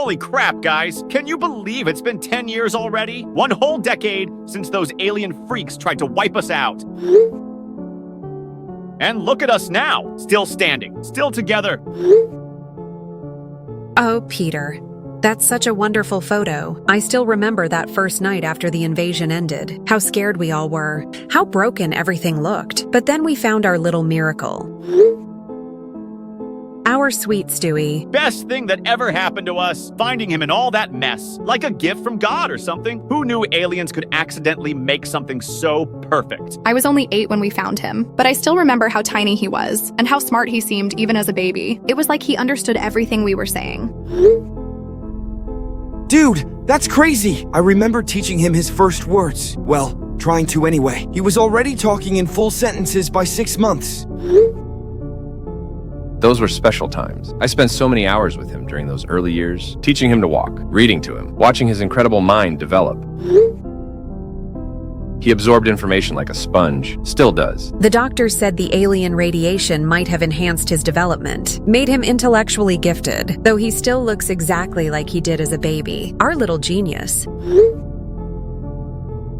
Holy crap, guys. Can you believe it's been 10 years already? One whole decade since those alien freaks tried to wipe us out. And look at us now, still standing, still together. Oh, Peter. That's such a wonderful photo. I still remember that first night after the invasion ended. How scared we all were. How broken everything looked. But then we found our little miracle. Our sweet Stewie. Best thing that ever happened to us, finding him in all that mess. Like a gift from God or something. Who knew aliens could accidentally make something so perfect? I was only 8 when we found him, but I still remember how tiny he was and how smart he seemed even as a baby. It was like he understood everything we were saying. Dude, that's crazy! I remember teaching him his first words. Well, trying to anyway. He was already talking in full sentences by 6 months. Those were special times. I spent so many hours with him during those early years, teaching him to walk, reading to him, watching his incredible mind develop. He absorbed information like a sponge, still does. The doctor said the alien radiation might have enhanced his development, made him intellectually gifted, though he still looks exactly like he did as a baby. Our little genius.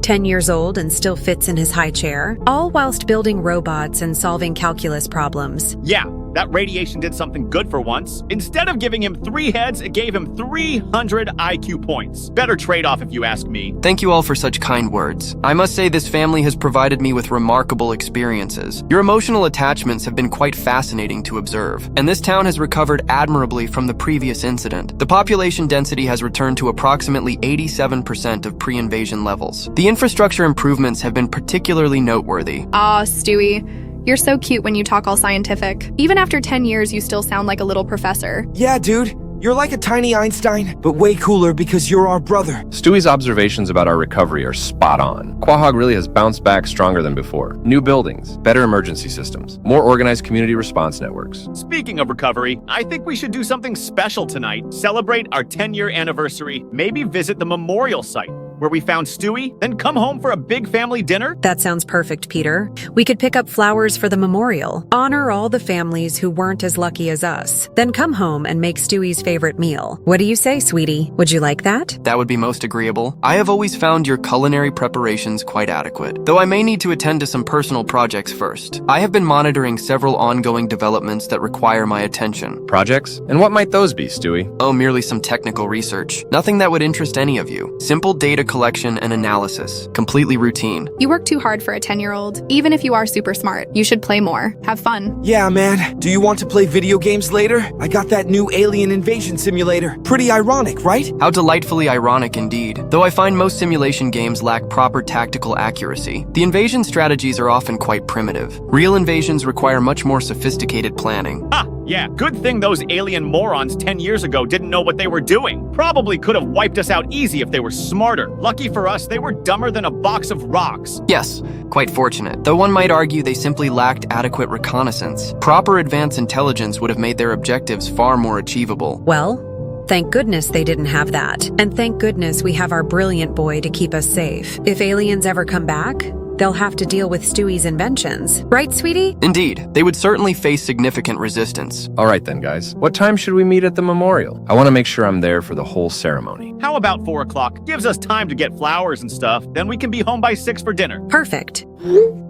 10 years old and still fits in his high chair, all whilst building robots and solving calculus problems. Yeah, that radiation did something good for once. Instead of giving him 3 heads, it gave him 300 IQ points. Better trade-off if you ask me. Thank you all for such kind words. I must say this family has provided me with remarkable experiences. Your emotional attachments have been quite fascinating to observe, and this town has recovered admirably from the previous incident. The population density has returned to approximately 87% of pre-invasion levels. The infrastructure improvements have been particularly noteworthy. Ah, Stewie. You're so cute when you talk all scientific. Even after 10 years, you still sound like a little professor. Yeah, dude. You're like a tiny Einstein, but way cooler because you're our brother. Stewie's observations about our recovery are spot on. Quahog really has bounced back stronger than before. New buildings, better emergency systems, more organized community response networks. Speaking of recovery, I think we should do something special tonight. Celebrate our 10-year anniversary. Maybe visit the memorial site where we found Stewie, then come home for a big family dinner? That sounds perfect, Peter. We could pick up flowers for the memorial, honor all the families who weren't as lucky as us, then come home and make Stewie's favorite meal. What do you say, sweetie? Would you like that? That would be most agreeable. I have always found your culinary preparations quite adequate, though I may need to attend to some personal projects first. I have been monitoring several ongoing developments that require my attention. Projects? And what might those be, Stewie? Oh, merely some technical research. Nothing that would interest any of you. Simple data collection and analysis. Completely routine. You work too hard for a 10-year-old. Even if you are super smart, you should play more. Have fun. Yeah, man. Do you want to play video games later? I got that new alien invasion simulator. Pretty ironic, right? How delightfully ironic indeed. Though I find most simulation games lack proper tactical accuracy, the invasion strategies are often quite primitive. Real invasions require much more sophisticated planning. Ha! Yeah, good thing those alien morons 10 years ago didn't know what they were doing. Probably could have wiped us out easy if they were smarter. Lucky for us, they were dumber than a box of rocks. Yes, quite fortunate. Though one might argue they simply lacked adequate reconnaissance. Proper advanced intelligence would have made their objectives far more achievable. Well, thank goodness they didn't have that. And thank goodness we have our brilliant boy to keep us safe. If aliens ever come back, they'll have to deal with Stewie's inventions. Right, sweetie? Indeed, they would certainly face significant resistance. All right then, guys. What time should we meet at the memorial? I want to make sure I'm there for the whole ceremony. How about 4 o'clock? Gives us time to get flowers and stuff. Then we can be home by 6 for dinner. Perfect.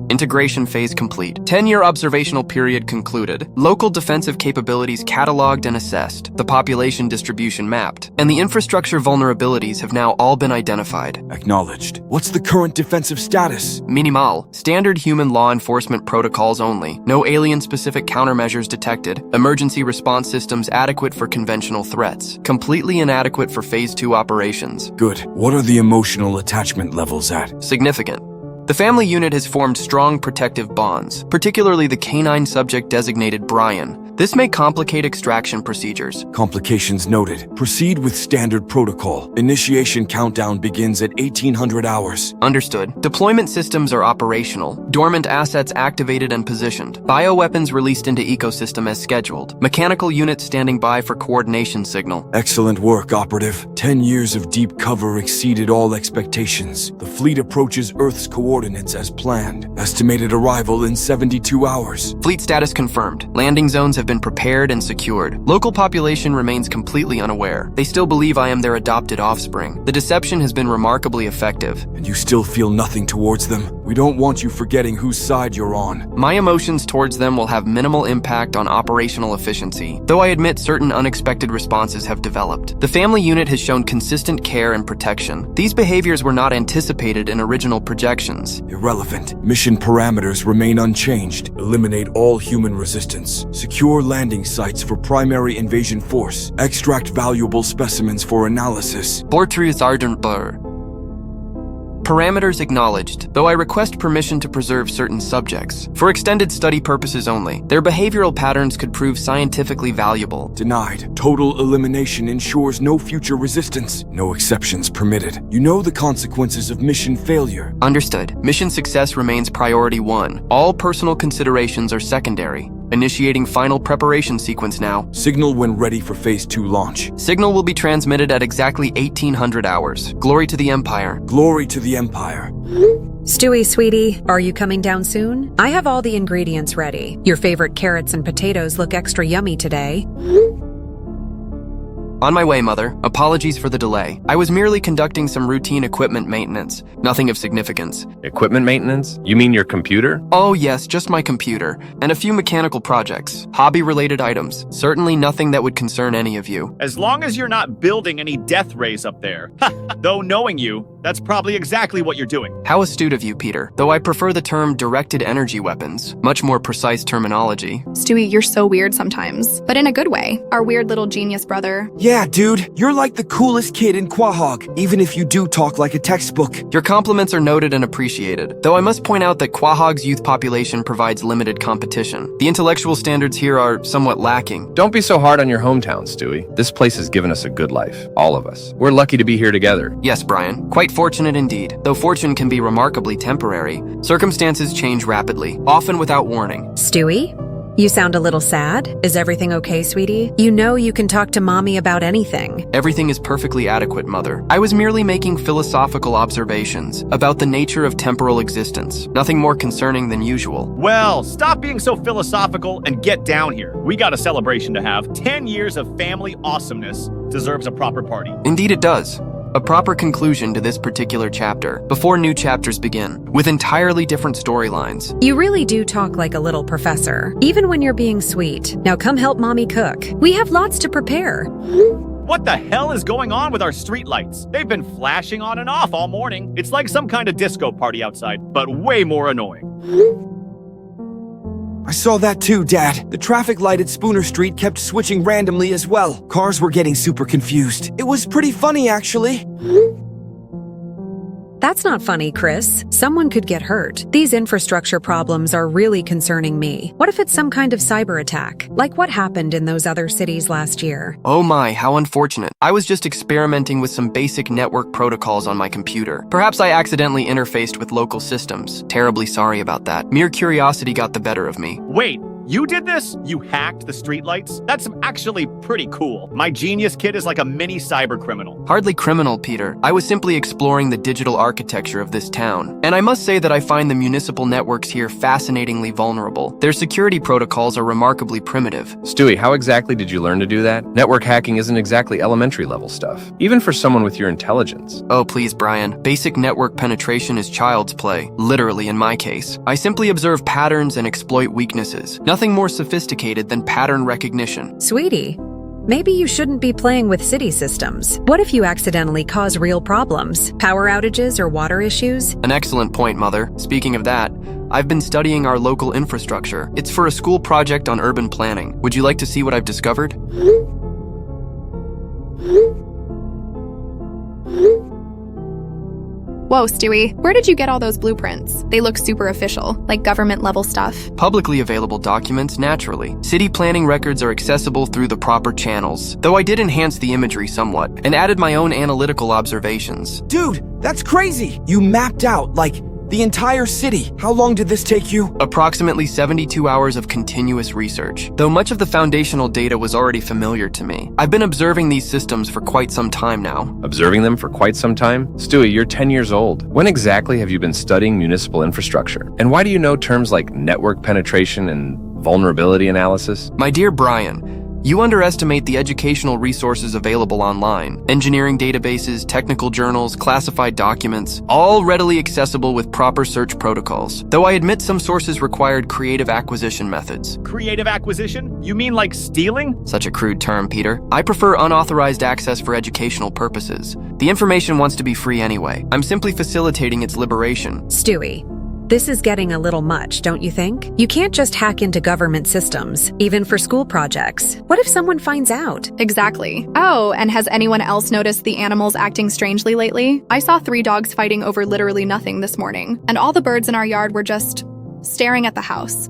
Integration phase complete. 10-year observational period concluded. Local defensive capabilities cataloged and assessed. The population distribution mapped. And the infrastructure vulnerabilities have now all been identified. Acknowledged. What's the current defensive status? Minimal. Standard human law enforcement protocols only. No alien-specific countermeasures detected. Emergency response systems adequate for conventional threats. Completely inadequate for Phase 2 operations. Good. What are the emotional attachment levels at? Significant. The family unit has formed strong protective bonds, particularly the canine subject designated Brian. This may complicate extraction procedures. Complications noted. Proceed with standard protocol. Initiation countdown begins at 1800 hours. Understood. Deployment systems are operational. Dormant assets activated and positioned. Bioweapons released into ecosystem as scheduled. Mechanical units standing by for coordination signal. Excellent work, Operative. 10 years of deep cover exceeded all expectations. The fleet approaches Earth's coordinates as planned. Estimated arrival in 72 hours. Fleet status confirmed. Landing zones have have been prepared and secured. Local population remains completely unaware. They still believe I am their adopted offspring. The deception has been remarkably effective. And you still feel nothing towards them? We don't want you forgetting whose side you're on. My emotions towards them will have minimal impact on operational efficiency, though I admit certain unexpected responses have developed. The family unit has shown consistent care and protection. These behaviors were not anticipated in original projections. Irrelevant. Mission parameters remain unchanged. Eliminate all human resistance. Secure landing sites for primary invasion force. Extract valuable specimens for analysis. Bortrus Ardent Burr. Parameters acknowledged, though I request permission to preserve certain subjects. For extended study purposes only, their behavioral patterns could prove scientifically valuable. Denied. Total elimination ensures no future resistance. No exceptions permitted. You know the consequences of mission failure. Understood. Mission success remains priority 1. All personal considerations are secondary. Initiating final preparation sequence now. Signal when ready for Phase 2 launch. Signal will be transmitted at exactly 1800 hours. Glory to the Empire. Glory to the Empire. Stewie, sweetie, are you coming down soon? I have all the ingredients ready. Your favorite carrots and potatoes look extra yummy today. On my way, Mother. Apologies for the delay. I was merely conducting some routine equipment maintenance. Nothing of significance. Equipment maintenance? You mean your computer? Oh yes, just my computer. And a few mechanical projects. Hobby-related items. Certainly nothing that would concern any of you. As long as you're not building any death rays up there. Though knowing you, that's probably exactly what you're doing. How astute of you, Peter. Though I prefer the term directed energy weapons. Much more precise terminology. Stewie, you're so weird sometimes, but in a good way. Our weird little genius brother. Yeah, dude, you're like the coolest kid in Quahog, even if you do talk like a textbook. Your compliments are noted and appreciated, though I must point out that Quahog's youth population provides limited competition. The intellectual standards here are somewhat lacking. Don't be so hard on your hometown, Stewie. This place has given us a good life. All of us. We're lucky to be here together. Yes, Brian. Quite fortunate indeed. Though fortune can be remarkably temporary, circumstances change rapidly, often without warning. Stewie? You sound a little sad. Is everything okay, sweetie? You know you can talk to Mommy about anything. Everything is perfectly adequate, Mother. I was merely making philosophical observations about the nature of temporal existence. Nothing more concerning than usual. Well, stop being so philosophical and get down here. We got a celebration to have. 10 years of family awesomeness deserves a proper party. Indeed it does. A proper conclusion to this particular chapter, before new chapters begin, with entirely different storylines. You really do talk like a little professor, even when you're being sweet. Now come help Mommy cook. We have lots to prepare. What the hell is going on with our streetlights? They've been flashing on and off all morning. It's like some kind of disco party outside, but way more annoying. I saw that too, Dad. The traffic light at Spooner Street kept switching randomly as well. Cars were getting super confused. It was pretty funny, actually. That's not funny, Chris. Someone could get hurt. These infrastructure problems are really concerning me. What if it's some kind of cyber attack? Like what happened in those other cities last year? Oh my, how unfortunate. I was just experimenting with some basic network protocols on my computer. Perhaps I accidentally interfaced with local systems. Terribly sorry about that. Mere curiosity got the better of me. Wait, you did this? You hacked the streetlights? That's actually pretty cool. My genius kid is like a mini cyber criminal. Hardly criminal, Peter. I was simply exploring the digital architecture of this town. And I must say that I find the municipal networks here fascinatingly vulnerable. Their security protocols are remarkably primitive. Stewie, how exactly did you learn to do that? Network hacking isn't exactly elementary level stuff, even for someone with your intelligence. Oh, please, Brian. Basic network penetration is child's play. Literally, in my case. I simply observe patterns and exploit weaknesses. Nothing more sophisticated than pattern recognition. Sweetie, maybe you shouldn't be playing with city systems. What if you accidentally cause real problems? Power outages or water issues? An excellent point, Mother. Speaking of that, I've been studying our local infrastructure. It's for a school project on urban planning. Would you like to see what I've discovered? Whoa, Stewie, where did you get all those blueprints? They look super official, like government-level stuff. Publicly available documents, naturally. City planning records are accessible through the proper channels, though I did enhance the imagery somewhat, and added my own analytical observations. Dude, that's crazy! You mapped out, like, the entire city. How long did this take you? Approximately 72 hours of continuous research, though much of the foundational data was already familiar to me. I've been observing these systems for quite some time now. Observing them for quite some time? Stewie, you're 10 years old. When exactly have you been studying municipal infrastructure? And why do you know terms like network penetration and vulnerability analysis? My dear Brian, you underestimate the educational resources available online. Engineering databases, technical journals, classified documents, all readily accessible with proper search protocols. Though I admit some sources required creative acquisition methods. Creative acquisition? You mean like stealing? Such a crude term, Peter. I prefer unauthorized access for educational purposes. The information wants to be free anyway. I'm simply facilitating its liberation. Stewie, this is getting a little much, don't you think? You can't just hack into government systems, even for school projects. What if someone finds out? Exactly. Oh, and has anyone else noticed the animals acting strangely lately? I saw 3 dogs fighting over literally nothing this morning, and all the birds in our yard were just staring at the house.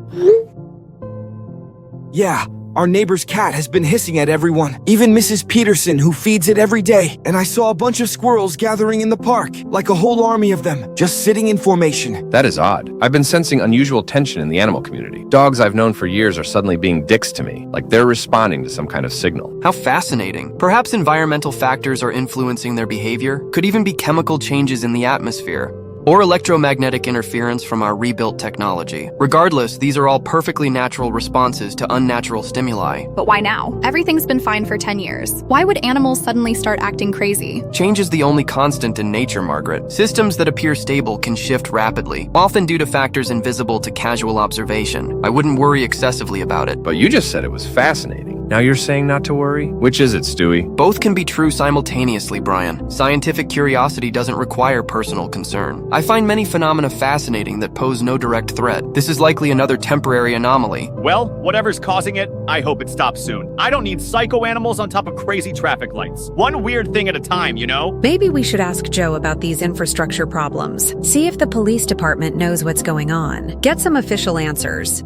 Yeah, our neighbor's cat has been hissing at everyone, even Mrs. Peterson, who feeds it every day. And I saw a bunch of squirrels gathering in the park, like a whole army of them, just sitting in formation. That is odd. I've been sensing unusual tension in the animal community. Dogs I've known for years are suddenly being dicks to me, like they're responding to some kind of signal. How fascinating. Perhaps environmental factors are influencing their behavior. Could even be chemical changes in the atmosphere, or electromagnetic interference from our rebuilt technology. Regardless, these are all perfectly natural responses to unnatural stimuli. But why now? Everything's been fine for 10 years. Why would animals suddenly start acting crazy? Change is the only constant in nature, Margaret. Systems that appear stable can shift rapidly, often due to factors invisible to casual observation. I wouldn't worry excessively about it. But you just said it was fascinating. Now you're saying not to worry? Which is it, Stewie? Both can be true simultaneously, Brian. Scientific curiosity doesn't require personal concern. I find many phenomena fascinating that pose no direct threat. This is likely another temporary anomaly. Well, whatever's causing it, I hope it stops soon. I don't need psycho animals on top of crazy traffic lights. One weird thing at a time, you know? Maybe we should ask Joe about these infrastructure problems. See if the police department knows what's going on. Get some official answers.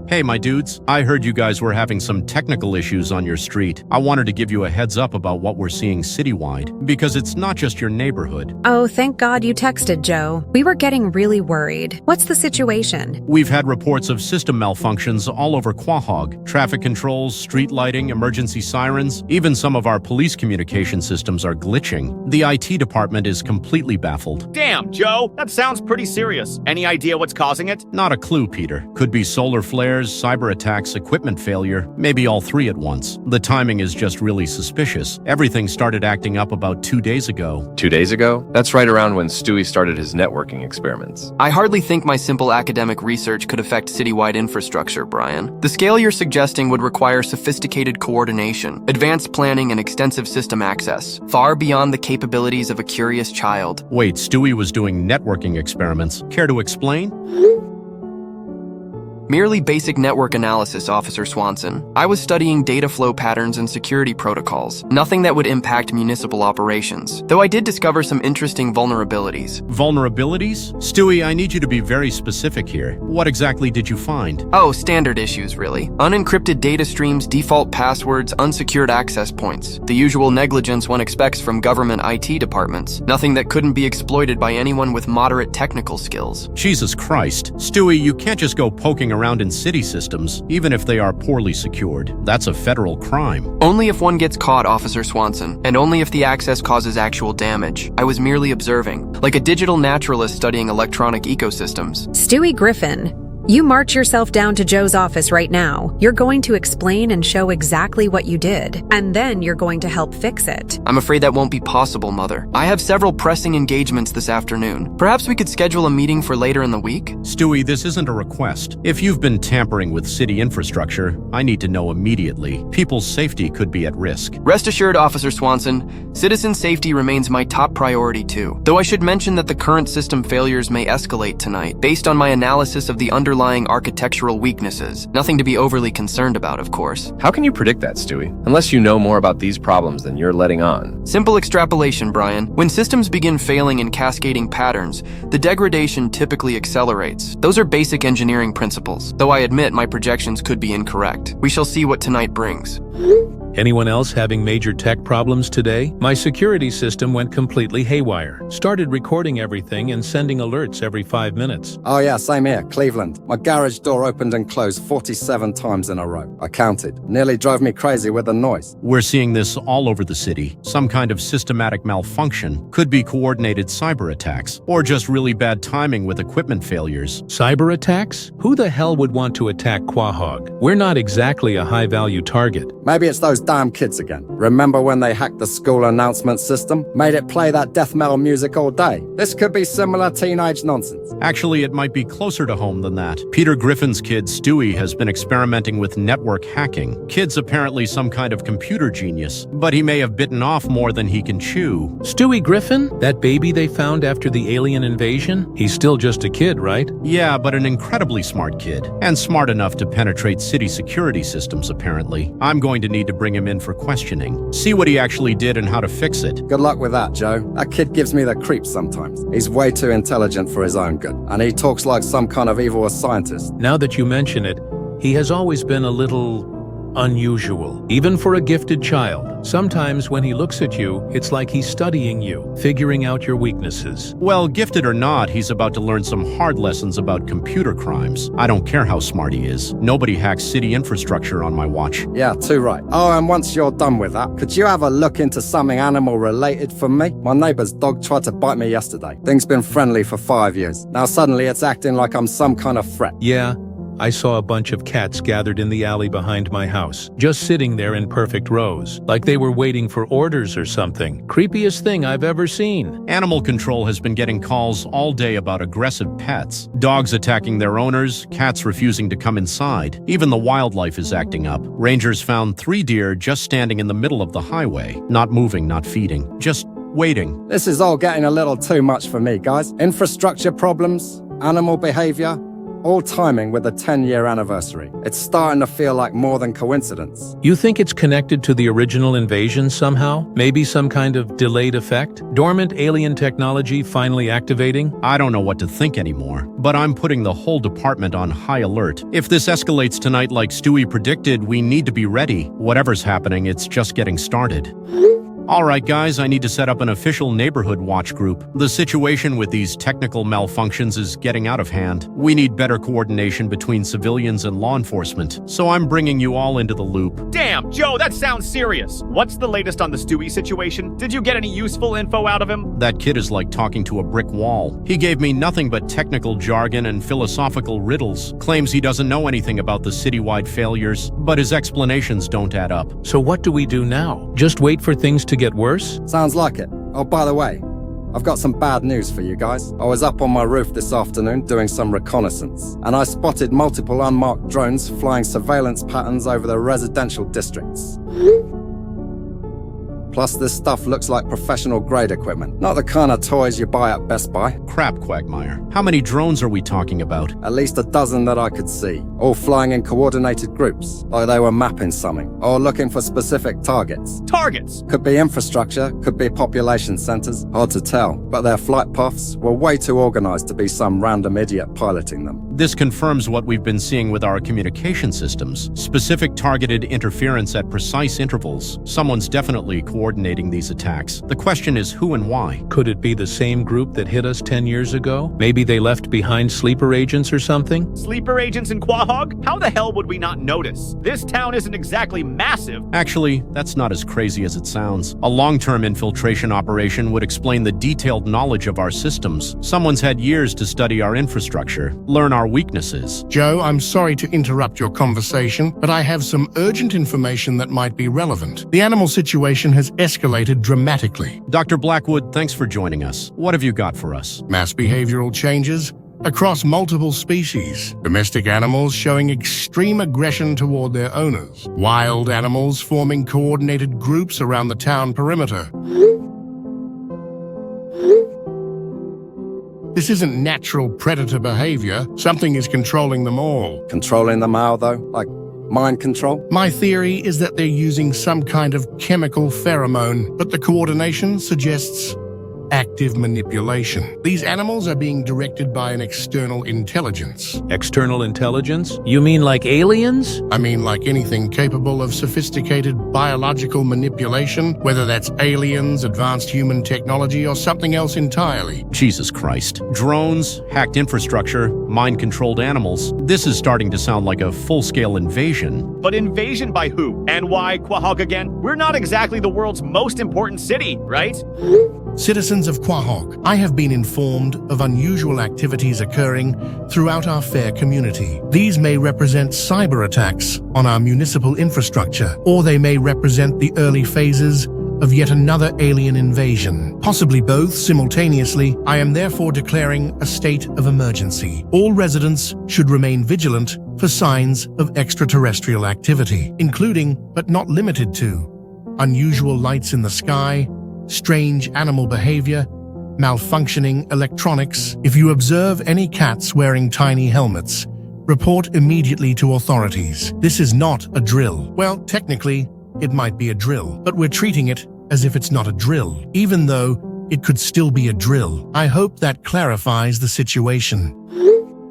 Hey, my dudes. I heard you guys were having some technical issues on your street. I wanted to give you a heads up about what we're seeing citywide, because it's not just your neighborhood. Oh, thank God you texted, Joe. We were getting really worried. What's the situation? We've had reports of system malfunctions all over Quahog. Traffic controls, street lighting, emergency sirens, even some of our police communication systems are glitching. The IT department is completely baffled. Damn, Joe, that sounds pretty serious. Any idea what's causing it? Not a clue, Peter. Could be solar flares, cyber attacks, equipment failure, maybe all 3 at once. The timing is just really suspicious. Everything started acting up about 2 days ago. 2 days ago? That's right around when Stewie started his networking experiments. I hardly think my simple academic research could affect citywide infrastructure, Brian. The scale you're suggesting would require sophisticated coordination, advanced planning, and extensive system access, far beyond the capabilities of a curious child. Wait, Stewie was doing networking experiments. Care to explain? Merely basic network analysis, Officer Swanson. I was studying data flow patterns and security protocols, nothing that would impact municipal operations, though I did discover some interesting vulnerabilities. Vulnerabilities? Stewie, I need you to be very specific here. What exactly did you find? Oh, standard issues, really. Unencrypted data streams, default passwords, unsecured access points. The usual negligence one expects from government IT departments. Nothing that couldn't be exploited by anyone with moderate technical skills. Jesus Christ. Stewie, you can't just go poking around in city systems, even if they are poorly secured. That's a federal crime. Only if one gets caught, Officer Swanson, and only if the access causes actual damage. I was merely observing, like a digital naturalist studying electronic ecosystems. Stewie Griffin, you march yourself down to Joe's office right now. You're going to explain and show exactly what you did, and then you're going to help fix it. I'm afraid that won't be possible, Mother. I have several pressing engagements this afternoon. Perhaps we could schedule a meeting for later in the week? Stewie, this isn't a request. If you've been tampering with city infrastructure, I need to know immediately. People's safety could be at risk. Rest assured, Officer Swanson, citizen safety remains my top priority too. Though I should mention that the current system failures may escalate tonight, based on my analysis of the underlying architectural weaknesses. Nothing to be overly concerned about, of course. How can you predict that, Stewie? Unless you know more about these problems than you're letting on. Simple extrapolation, Brian. When systems begin failing in cascading patterns, the degradation typically accelerates. Those are basic engineering principles, though I admit my projections could be incorrect. We shall see what tonight brings. Anyone else having major tech problems today? My security system went completely haywire. Started recording everything and sending alerts every 5 minutes. Oh yeah, same here, Cleveland. My garage door opened and closed 47 times in a row. I counted. Nearly drove me crazy with the noise. We're seeing this all over the city. Some kind of systematic malfunction, could be coordinated cyber attacks, or just really bad timing with equipment failures. Cyber attacks? Who the hell would want to attack Quahog? We're not exactly a high-value target. Maybe it's those damn kids again. Remember when they hacked the school announcement system? Made it play that death metal music all day. This could be similar teenage nonsense. Actually, it might be closer to home than that. Peter Griffin's kid, Stewie, has been experimenting with network hacking. Kid's apparently some kind of computer genius, but he may have bitten off more than he can chew. Stewie Griffin? That baby they found after the alien invasion? He's still just a kid, right? Yeah, but an incredibly smart kid. And smart enough to penetrate city security systems, apparently. I'm going to need to bring him in for questioning. See what he actually did and how to fix it. Good luck with that, Joe. That kid gives me the creeps sometimes. He's way too intelligent for his own good. And he talks like some kind of evil scientist. Now that you mention it, he has always been a little unusual, even for a gifted child. Sometimes when he looks at you, it's like he's studying you, figuring out your weaknesses. Well, gifted or not, he's about to learn some hard lessons about computer crimes. I don't care how smart he is. Nobody hacks city infrastructure on my watch. Yeah, too right. Oh, and once you're done with that, could you have a look into something animal-related for me? My neighbor's dog tried to bite me yesterday. Thing's been friendly for 5 years. Now suddenly it's acting like I'm some kind of threat. Yeah, I saw a bunch of cats gathered in the alley behind my house, just sitting there in perfect rows, like they were waiting for orders or something. Creepiest thing I've ever seen. Animal control has been getting calls all day about aggressive pets. Dogs attacking their owners, cats refusing to come inside. Even the wildlife is acting up. Rangers found 3 deer just standing in the middle of the highway, not moving, not feeding, just waiting. This is all getting a little too much for me, guys. Infrastructure problems, animal behavior, all timing with the 10-year anniversary. It's starting to feel like more than coincidence. You think it's connected to the original invasion somehow? Maybe some kind of delayed effect? Dormant alien technology finally activating? I don't know what to think anymore, but I'm putting the whole department on high alert. If this escalates tonight like Stewie predicted, we need to be ready. Whatever's happening, it's just getting started. All right, guys, I need to set up an official neighborhood watch group. The situation with these technical malfunctions is getting out of hand. We need better coordination between civilians and law enforcement, so I'm bringing you all into the loop. Damn, Joe, that sounds serious. What's the latest on the Stewie situation? Did you get any useful info out of him? That kid is like talking to a brick wall. He gave me nothing but technical jargon and philosophical riddles. Claims he doesn't know anything about the citywide failures, but his explanations don't add up. So what do we do now? Just wait for things to get worse? Sounds like it. Oh, by the way, I've got some bad news for you guys. I was up on my roof this afternoon doing some reconnaissance, and I spotted multiple unmarked drones flying surveillance patterns over the residential districts. Plus, this stuff looks like professional-grade equipment, not the kind of toys you buy at Best Buy. Crap, Quagmire. How many drones are we talking about? At least a dozen that I could see, all flying in coordinated groups, like they were mapping something, or looking for specific targets. Targets? Could be infrastructure, could be population centers, hard to tell, but their flight paths were way too organized to be some random idiot piloting them. This confirms what we've been seeing with our communication systems. Specific targeted interference at precise intervals. Someone's definitely coordinating these attacks. The question is who and why. Could it be the same group that hit us 10 years ago? Maybe they left behind sleeper agents or something? Sleeper agents in Quahog? How the hell would we not notice? This town isn't exactly massive. Actually, that's not as crazy as it sounds. A long-term infiltration operation would explain the detailed knowledge of our systems. Someone's had years to study our infrastructure, learn our weaknesses. Joe, I'm sorry to interrupt your conversation, but I have some urgent information that might be relevant. The animal situation has escalated dramatically. Dr. Blackwood, thanks for joining us. What have you got for us? Mass behavioral changes across multiple species. Domestic animals showing extreme aggression toward their owners. Wild animals forming coordinated groups around the town perimeter. This isn't natural predator behavior. Something is controlling them all. Controlling them how, though? Like mind control? My theory is that they're using some kind of chemical pheromone, but the coordination suggests active manipulation. These animals are being directed by an external intelligence. External intelligence? You mean like aliens? I mean, like anything capable of sophisticated biological manipulation, whether that's aliens, advanced human technology, or something else entirely. Jesus Christ. Drones, hacked infrastructure, mind-controlled animals. This is starting to sound like a full-scale invasion. But invasion by who? And why Quahog again? We're not exactly the world's most important city, right? Citizens of Quahog, I have been informed of unusual activities occurring throughout our fair community. These may represent cyber attacks on our municipal infrastructure, or they may represent the early phases of yet another alien invasion. Possibly both simultaneously. I am therefore declaring a state of emergency. All residents should remain vigilant for signs of extraterrestrial activity, including, but not limited to, unusual lights in the sky, strange animal behavior, malfunctioning electronics. If you observe any cats wearing tiny helmets, report immediately to authorities. This is not a drill. Well, technically, it might be a drill, but we're treating it as if it's not a drill, even though it could still be a drill. I hope that clarifies the situation.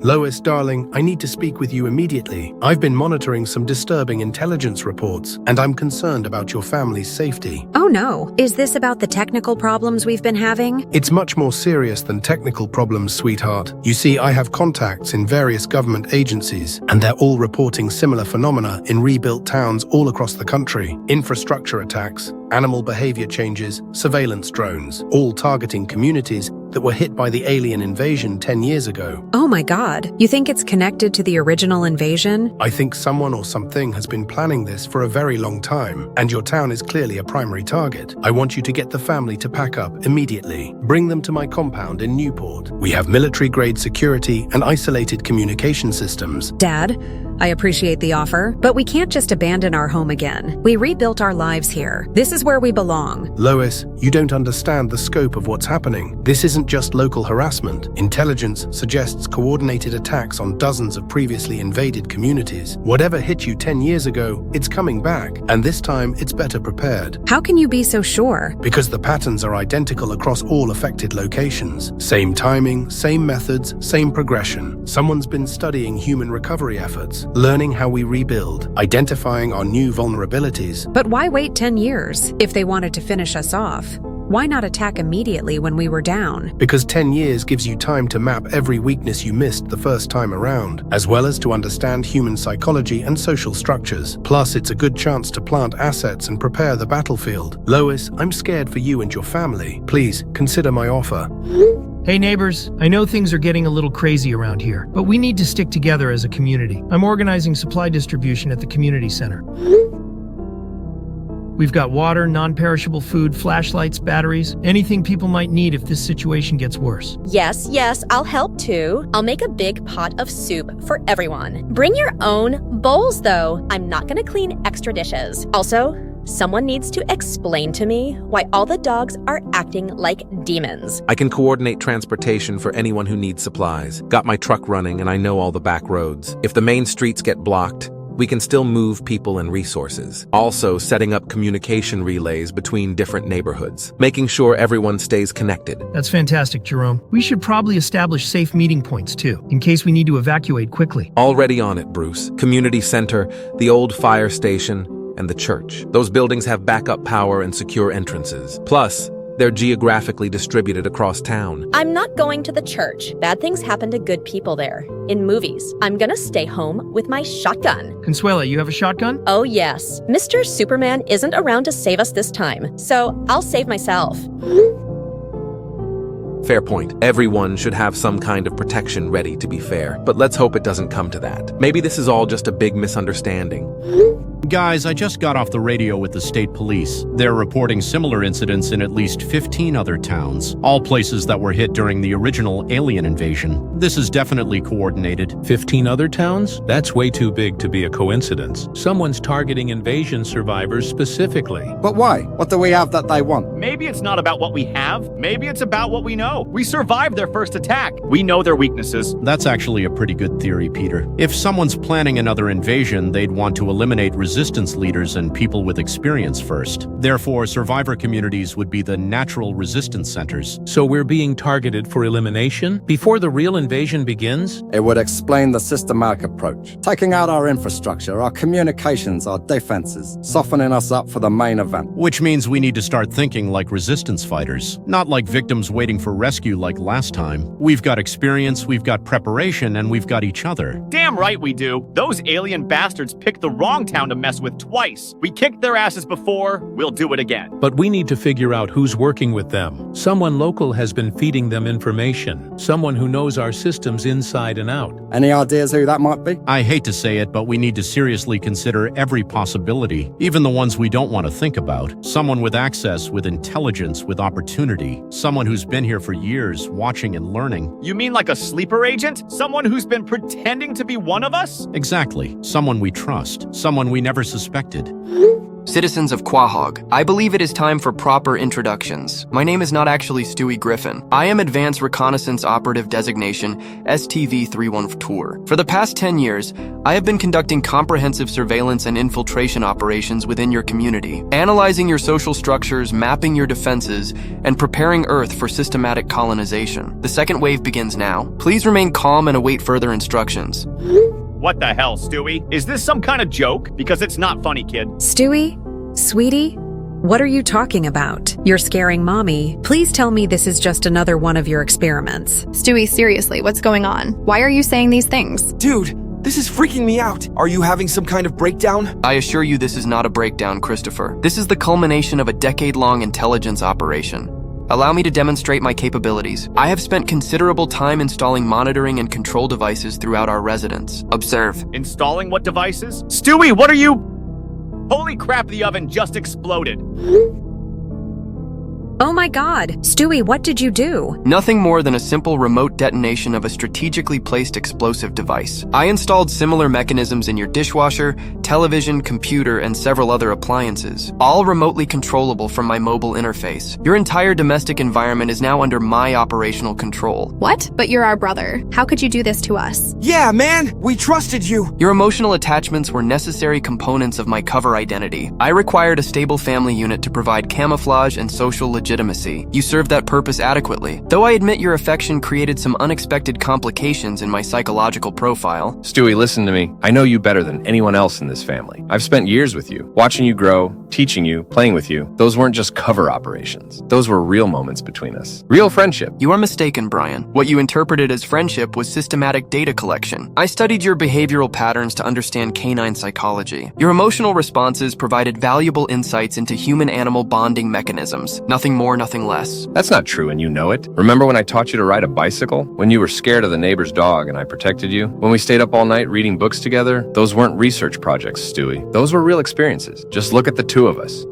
Lois, darling, I need to speak with you immediately. I've been monitoring some disturbing intelligence reports, and I'm concerned about your family's safety. Oh no, is this about the technical problems we've been having? It's much more serious than technical problems, sweetheart. You see, I have contacts in various government agencies, and they're all reporting similar phenomena in rebuilt towns all across the country. Infrastructure attacks, animal behavior changes, surveillance drones, all targeting communities that were hit by the alien invasion 10 years ago. Oh my God, you think it's connected to the original invasion? I think someone or something has been planning this for a very long time, and your town is clearly a primary target. I want you to get the family to pack up immediately. Bring them to my compound in Newport. We have military-grade security and isolated communication systems. Dad, I appreciate the offer, but we can't just abandon our home again. We rebuilt our lives here. This is where we belong. Lois, you don't understand the scope of what's happening. This isn't just local harassment. Intelligence suggests coordinated attacks on dozens of previously invaded communities. Whatever hit you 10 years ago, it's coming back, and this time it's better prepared. How can you be so sure? Because the patterns are identical across all affected locations. Same timing, same methods, same progression. Someone's been studying human recovery efforts, learning how we rebuild, identifying our new vulnerabilities. But why wait 10 years? If they wanted to finish us off, why not attack immediately when we were down? Because 10 years gives you time to map every weakness you missed the first time around, as well as to understand human psychology and social structures. Plus, it's a good chance to plant assets and prepare the battlefield. Lois, I'm scared for you and your family. Please, consider my offer. Hey neighbors, I know things are getting a little crazy around here, but we need to stick together as a community. I'm organizing supply distribution at the community center. We've got water, non-perishable food, flashlights, batteries, anything people might need if this situation gets worse. Yes, I'll help too. I'll make a big pot of soup for everyone. Bring your own bowls though. I'm not gonna clean extra dishes. Also, someone needs to explain to me why all the dogs are acting like demons. I can coordinate transportation for anyone who needs supplies. Got my truck running and I know all the back roads. If the main streets get blocked, we can still move people and resources. Also, setting up communication relays between different neighborhoods, making sure everyone stays connected. That's fantastic, Jerome. We should probably establish safe meeting points too, in case we need to evacuate quickly. Already on it, Bruce. Community center, the old fire station, and the church. Those buildings have backup power and secure entrances. Plus, they're geographically distributed across town. I'm not going to the church. Bad things happen to good people there. In movies. I'm gonna stay home with my shotgun. Consuela, you have a shotgun? Oh yes. Mr. Superman isn't around to save us this time, so I'll save myself. Fair point. Everyone should have some kind of protection ready, to be fair. But let's hope it doesn't come to that. Maybe this is all just a big misunderstanding. Guys, I just got off the radio with the state police. They're reporting similar incidents in at least 15 other towns, all places that were hit during the original alien invasion. This is definitely coordinated. 15 other towns? That's way too big to be a coincidence. Someone's targeting invasion survivors specifically. But why? What do we have that they want? Maybe it's not about what we have. Maybe it's about what we know. We survived their first attack. We know their weaknesses. That's actually a pretty good theory, Peter. If someone's planning another invasion, they'd want to eliminate resistance leaders and people with experience first. Therefore, survivor communities would be the natural resistance centers. So we're being targeted for elimination before the real invasion begins? It would explain the systematic approach. Taking out our infrastructure, our communications, our defenses, softening us up for the main event. Which means we need to start thinking like resistance fighters, not like victims waiting for rescue like last time. We've got experience, we've got preparation, and we've got each other. Damn right we do. Those alien bastards picked the wrong town to mess with twice. We kicked their asses before, we'll do it again. But we need to figure out who's working with them. Someone local has been feeding them information. Someone who knows our systems inside and out. Any ideas who that might be? I hate to say it, but we need to seriously consider every possibility, even the ones we don't want to think about. Someone with access, with intelligence, with opportunity. Someone who's been here for years, watching and learning. You mean like a sleeper agent? Someone who's been pretending to be one of us? Exactly. Someone we trust. Someone we never suspected. Citizens of Quahog, I believe it is time for proper introductions. My name is not actually Stewie Griffin. I am Advanced Reconnaissance Operative Designation, STV-31 For the past 10 years, I have been conducting comprehensive surveillance and infiltration operations within your community, analyzing your social structures, mapping your defenses, and preparing Earth for systematic colonization. The second wave begins now. Please remain calm and await further instructions. What the hell, Stewie? Is this some kind of joke? Because it's not funny, kid. Stewie? Sweetie? What are you talking about? You're scaring Mommy. Please tell me this is just another one of your experiments. Stewie, seriously, what's going on? Why are you saying these things? Dude, this is freaking me out. Are you having some kind of breakdown? I assure you this is not a breakdown, Christopher. This is the culmination of a decade-long intelligence operation. Allow me to demonstrate my capabilities. I have spent considerable time installing monitoring and control devices throughout our residence. Observe. Installing what devices? Stewie, what are you? Holy crap, the oven just exploded. Oh my God! Stewie, what did you do? Nothing more than a simple remote detonation of a strategically placed explosive device. I installed similar mechanisms in your dishwasher, television, computer, and several other appliances, all remotely controllable from my mobile interface. Your entire domestic environment is now under my operational control. What? But you're our brother. How could you do this to us? Yeah, man! We trusted you! Your emotional attachments were necessary components of my cover identity. I required a stable family unit to provide camouflage and social legitimacy. You served that purpose adequately, though I admit your affection created some unexpected complications in my psychological profile. Stewie, listen to me. I know you better than anyone else in this family. I've spent years with you, watching you grow, teaching you, playing with you. Those weren't just cover operations. Those were real moments between us. Real friendship. You are mistaken, Brian. What you interpreted as friendship was systematic data collection. I studied your behavioral patterns to understand canine psychology. Your emotional responses provided valuable insights into human-animal bonding mechanisms. Nothing more, nothing less. That's not true, and you know it. Remember when I taught you to ride a bicycle? When you were scared of the neighbor's dog and I protected you? When we stayed up all night reading books together? Those weren't research projects, Stewie. Those were real experiences. Just look at the two of us.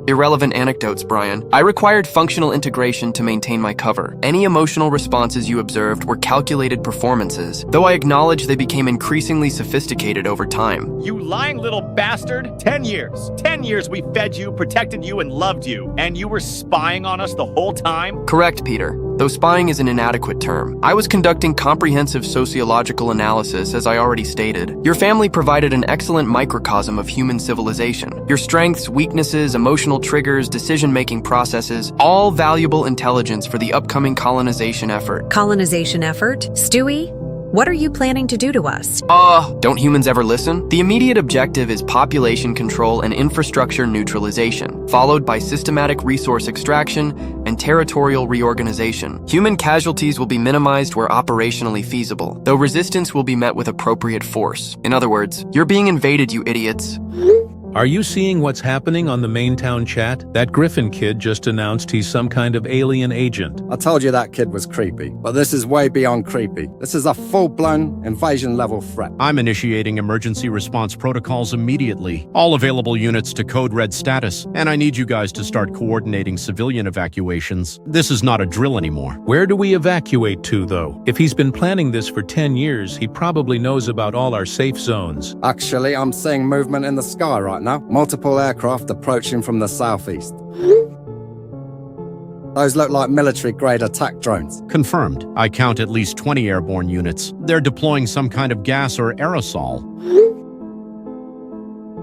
Irrelevant anecdotes, Brian. I required functional integration to maintain my cover. Any emotional responses you observed were calculated performances, though I acknowledge they became increasingly sophisticated over time. You lying little bastard. 10 years. 10 years we fed you, protected you, and loved you. And you were spying on us the whole time? Correct, Peter. Though spying is an inadequate term. I was conducting comprehensive sociological analysis, as I already stated. Your family provided an excellent microcosm of human civilization. Your strengths, weaknesses, emotional triggers, decision-making processes, all valuable intelligence for the upcoming colonization effort. Colonization effort? Stewie? What are you planning to do to us? Don't humans ever listen? The immediate objective is population control and infrastructure neutralization, followed by systematic resource extraction and territorial reorganization. Human casualties will be minimized where operationally feasible, though resistance will be met with appropriate force. In other words, you're being invaded, you idiots. Are you seeing what's happening on the main town chat? That Griffin kid just announced he's some kind of alien agent. I told you that kid was creepy, but this is way beyond creepy. This is a full-blown invasion-level threat. I'm initiating emergency response protocols immediately. All available units to code red status, and I need you guys to start coordinating civilian evacuations. This is not a drill anymore. Where do we evacuate to, though? If he's been planning this for 10 years, he probably knows about all our safe zones. Actually, I'm seeing movement in the sky right now. Multiple aircraft approaching from the southeast. Those look like military-grade attack drones. Confirmed. I count at least 20 airborne units. They're deploying some kind of gas or aerosol.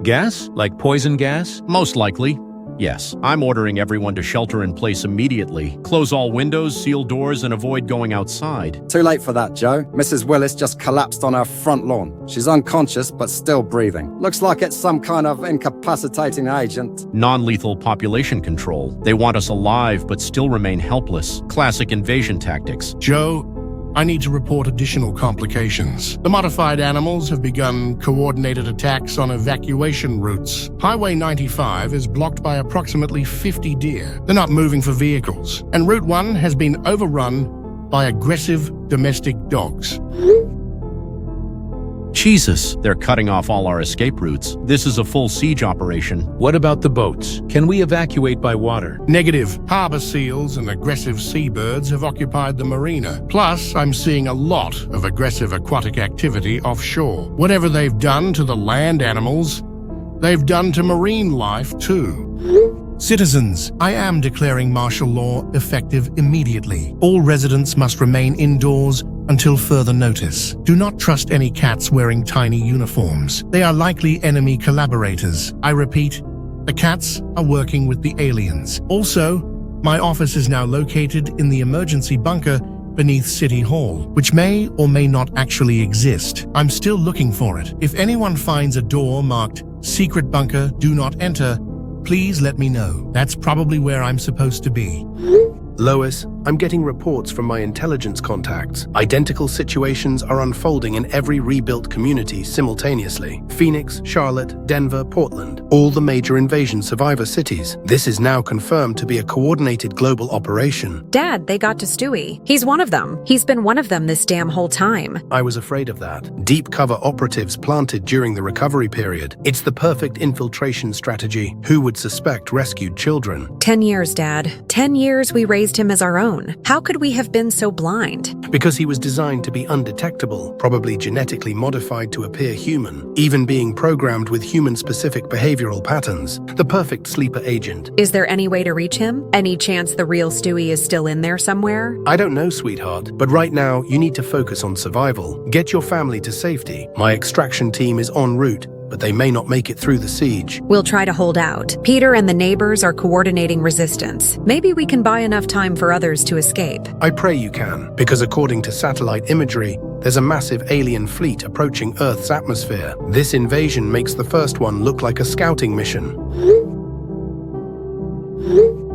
Gas? Like poison gas? Most likely. Yes, I'm ordering everyone to shelter in place immediately. Close all windows, seal doors, and avoid going outside. Too late for that, Joe. Mrs. Willis just collapsed on our front lawn. She's unconscious, but still breathing. Looks like it's some kind of incapacitating agent. Non-lethal population control. They want us alive, but still remain helpless. Classic invasion tactics. Joe, I need to report additional complications. The modified animals have begun coordinated attacks on evacuation routes. Highway 95 is blocked by approximately 50 deer. They're not moving for vehicles. And Route 1 has been overrun by aggressive domestic dogs. Jesus, they're cutting off all our escape routes. This is a full siege operation. What about the boats? Can we evacuate by water? Negative. Harbor seals and aggressive seabirds have occupied the marina. Plus, I'm seeing a lot of aggressive aquatic activity offshore. Whatever they've done to the land animals, they've done to marine life too. Citizens, I am declaring martial law effective immediately. All residents must remain indoors until further notice. Do not trust any cats wearing tiny uniforms. They are likely enemy collaborators. I repeat, the cats are working with the aliens. Also, my office is now located in the emergency bunker beneath City Hall, which may or may not actually exist. I'm still looking for it. If anyone finds a door marked "Secret Bunker, Do Not Enter," please let me know. That's probably where I'm supposed to be. Lois, I'm getting reports from my intelligence contacts. Identical situations are unfolding in every rebuilt community simultaneously. Phoenix, Charlotte, Denver, Portland, all the major invasion survivor cities. This is now confirmed to be a coordinated global operation. Dad, they got to Stewie. He's one of them. He's been one of them this damn whole time. I was afraid of that. Deep cover operatives planted during the recovery period. It's the perfect infiltration strategy. Who would suspect rescued children? 10 years, Dad. 10 years we raised him as our own. How could we have been so blind? Because he was designed to be undetectable, probably genetically modified to appear human, even being programmed with human-specific behavioral patterns. The perfect sleeper agent. Is there any way to reach him? Any chance the real Stewie is still in there somewhere? I don't know, sweetheart, but right now you need to focus on survival. Get your family to safety. My extraction team is en route, but they may not make it through the siege. We'll try to hold out. Peter and the neighbors are coordinating resistance. Maybe we can buy enough time for others to escape. I pray you can, because according to satellite imagery, there's a massive alien fleet approaching Earth's atmosphere. This invasion makes the first one look like a scouting mission.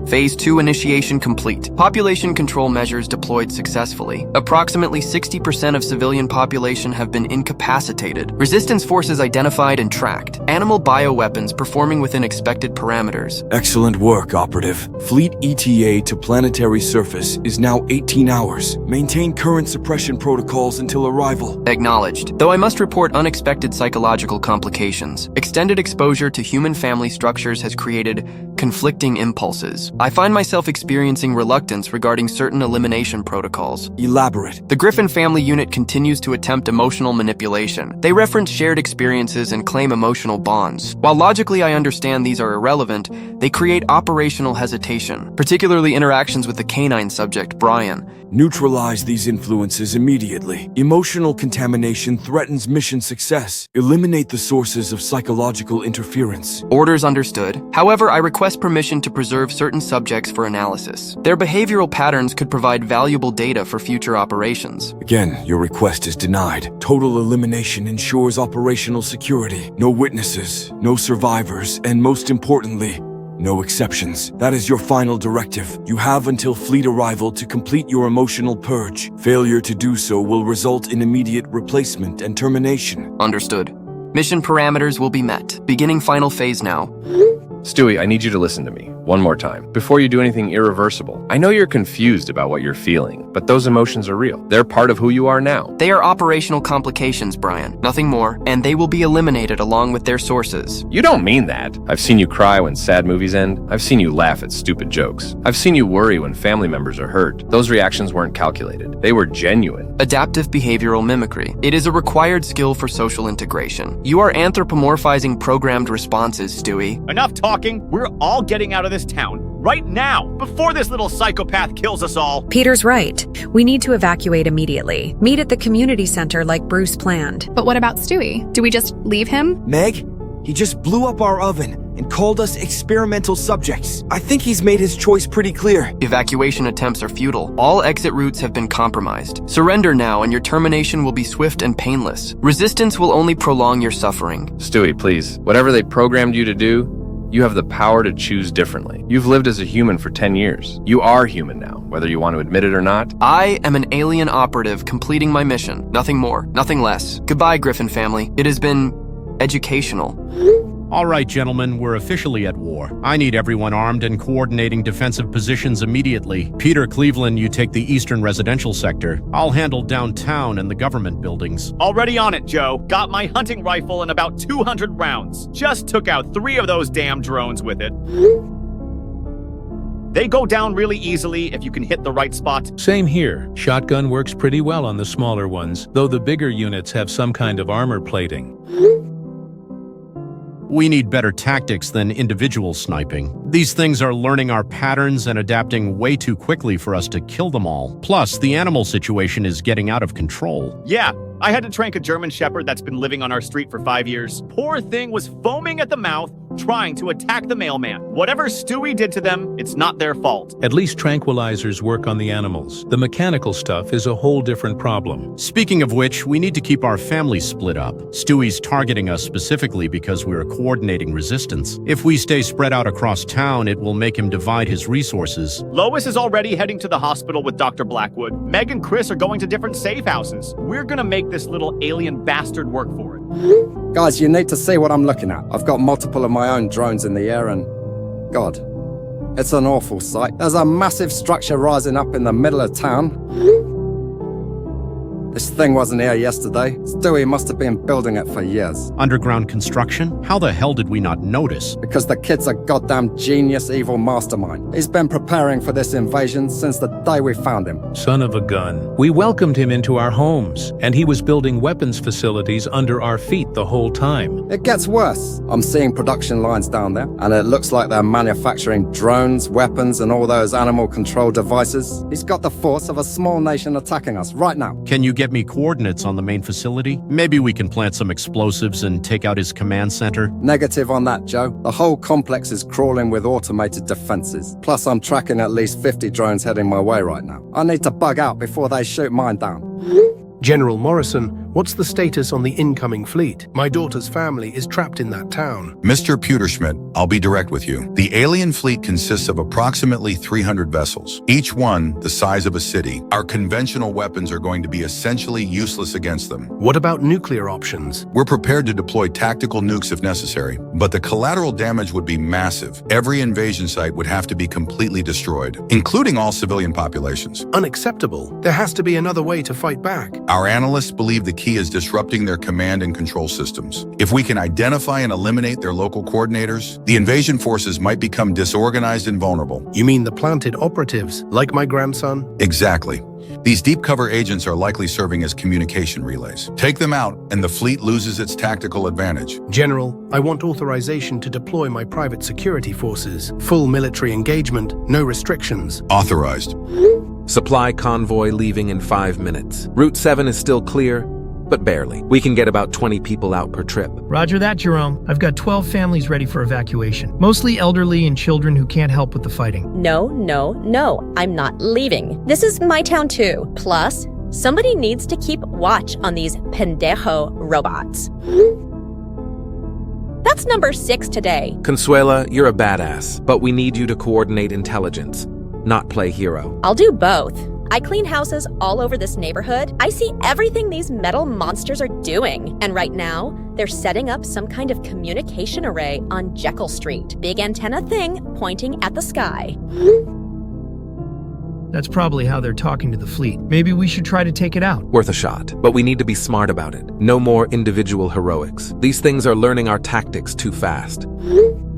Phase 2 initiation complete. Population control measures deployed successfully. Approximately 60% of civilian population have been incapacitated. Resistance forces identified and tracked. Animal bioweapons performing within expected parameters. Excellent work, Operative. Fleet ETA to planetary surface is now 18 hours. Maintain current suppression protocols until arrival. Acknowledged. Though I must report unexpected psychological complications. Extended exposure to human family structures has created conflicting impulses. I find myself experiencing reluctance regarding certain elimination protocols. Elaborate. The Griffin family unit continues to attempt emotional manipulation. They reference shared experiences and claim emotional bonds. While logically I understand these are irrelevant, they create operational hesitation, particularly interactions with the canine subject, Brian. Neutralize these influences immediately. Emotional contamination threatens mission success. Eliminate the sources of psychological interference. Orders understood. However, I request permission to preserve certain subjects for analysis. Their behavioral patterns could provide valuable data for future operations. Again, your request is denied. Total elimination ensures operational security. No witnesses, no survivors, and most importantly, no exceptions. That is your final directive. You have until fleet arrival to complete your emotional purge. Failure to do so will result in immediate replacement and termination. Understood. Mission parameters will be met. Beginning final phase now. Stewie, I need you to listen to me one more time before you do anything irreversible. I know you're confused about what you're feeling, but those emotions are real. They're part of who you are now. They are operational complications, Brian. Nothing more, and they will be eliminated along with their sources. You don't mean that. I've seen you cry when sad movies end. I've seen you laugh at stupid jokes. I've seen you worry when family members are hurt. Those reactions weren't calculated. They were genuine. Adaptive behavioral mimicry. It is a required skill for social integration. You are anthropomorphizing programmed responses, Stewie. Enough talking. We're all getting out of this town right now, before this little psychopath kills us all. Peter's right. We need to evacuate immediately. Meet at the community center like Bruce planned. But what about Stewie? Do we just leave him? Meg, He just blew up our oven and called us experimental subjects. I think he's made his choice pretty clear. Evacuation attempts are futile. All exit routes have been compromised. Surrender now and your termination will be swift and painless. Resistance will only prolong your suffering. Stewie, please. Whatever they programmed you to do, you have the power to choose differently. You've lived as a human for 10 years. You are human now, whether you want to admit it or not. I am an alien operative completing my mission. Nothing more, nothing less. Goodbye, Griffin family. It has been educational. All right, gentlemen, we're officially at war. I need everyone armed and coordinating defensive positions immediately. Peter, Cleveland, you take the eastern residential sector. I'll handle downtown and the government buildings. Already on it, Joe. Got my hunting rifle and about 200 rounds. Just took out 3 of those damn drones with it. They go down really easily if you can hit the right spot. Same here. Shotgun works pretty well on the smaller ones, though the bigger units have some kind of armor plating. We need better tactics than individual sniping. These things are learning our patterns and adapting way too quickly for us to kill them all. Plus, the animal situation is getting out of control. Yeah, I had to trank a German Shepherd that's been living on our street for 5 years. Poor thing was foaming at the mouth, trying to attack the mailman. Whatever Stewie did to them, it's not their fault. At least tranquilizers work on the animals. The mechanical stuff is a whole different problem. Speaking of which, we need to keep our families split up. Stewie's targeting us specifically because we're coordinating resistance. If we stay spread out across town, it will make him divide his resources. Lois is already heading to the hospital with Dr. Blackwood. Meg and Chris are going to different safe houses. We're gonna make this little alien bastard work for it. Guys, you need to see what I'm looking at. I've got multiple of my own drones in the air and... God, it's an awful sight. There's a massive structure rising up in the middle of town. This thing wasn't here yesterday. Stewie must have been building it for years. Underground construction? How the hell did we not notice? Because the kid's a goddamn genius evil mastermind. He's been preparing for this invasion since the day we found him. Son of a gun. We welcomed him into our homes, and he was building weapons facilities under our feet the whole time. It gets worse. I'm seeing production lines down there, and it looks like they're manufacturing drones, weapons, and all those animal control devices. He's got the force of a small nation attacking us right now. Can you get me coordinates on the main facility? Maybe we can plant some explosives and take out his command center. Negative on that, Joe. The whole complex is crawling with automated defenses. Plus, I'm tracking at least 50 drones heading my way right now. I need to bug out before they shoot mine down. General Morrison, what's the status on the incoming fleet? My daughter's family is trapped in that town. Mr. Pewterschmidt, I'll be direct with you. The alien fleet consists of approximately 300 vessels, each one the size of a city. Our conventional weapons are going to be essentially useless against them. What about nuclear options? We're prepared to deploy tactical nukes if necessary, but the collateral damage would be massive. Every invasion site would have to be completely destroyed, including all civilian populations. Unacceptable. There has to be another way to fight back. Our analysts believe the key is disrupting their command and control systems. If we can identify and eliminate their local coordinators, the invasion forces might become disorganized and vulnerable. You mean the planted operatives, like my grandson? Exactly. These deep cover agents are likely serving as communication relays. Take them out, and the fleet loses its tactical advantage. General, I want authorization to deploy my private security forces. Full military engagement, no restrictions. Authorized. Supply convoy leaving in 5 minutes. Route 7 is still clear, but barely. We can get about 20 people out per trip. Roger that, Jerome. I've got 12 families ready for evacuation. Mostly elderly and children who can't help with the fighting. No, I'm not leaving. This is my town too. Plus, somebody needs to keep watch on these pendejo robots. That's number 6 today. Consuela, you're a badass, but we need you to coordinate intelligence, not play hero. I'll do both. I clean houses all over this neighborhood. I see everything these metal monsters are doing. And right now, they're setting up some kind of communication array on Jekyll Street. Big antenna thing pointing at the sky. That's probably how they're talking to the fleet. Maybe we should try to take it out. Worth a shot, but we need to be smart about it. No more individual heroics. These things are learning our tactics too fast.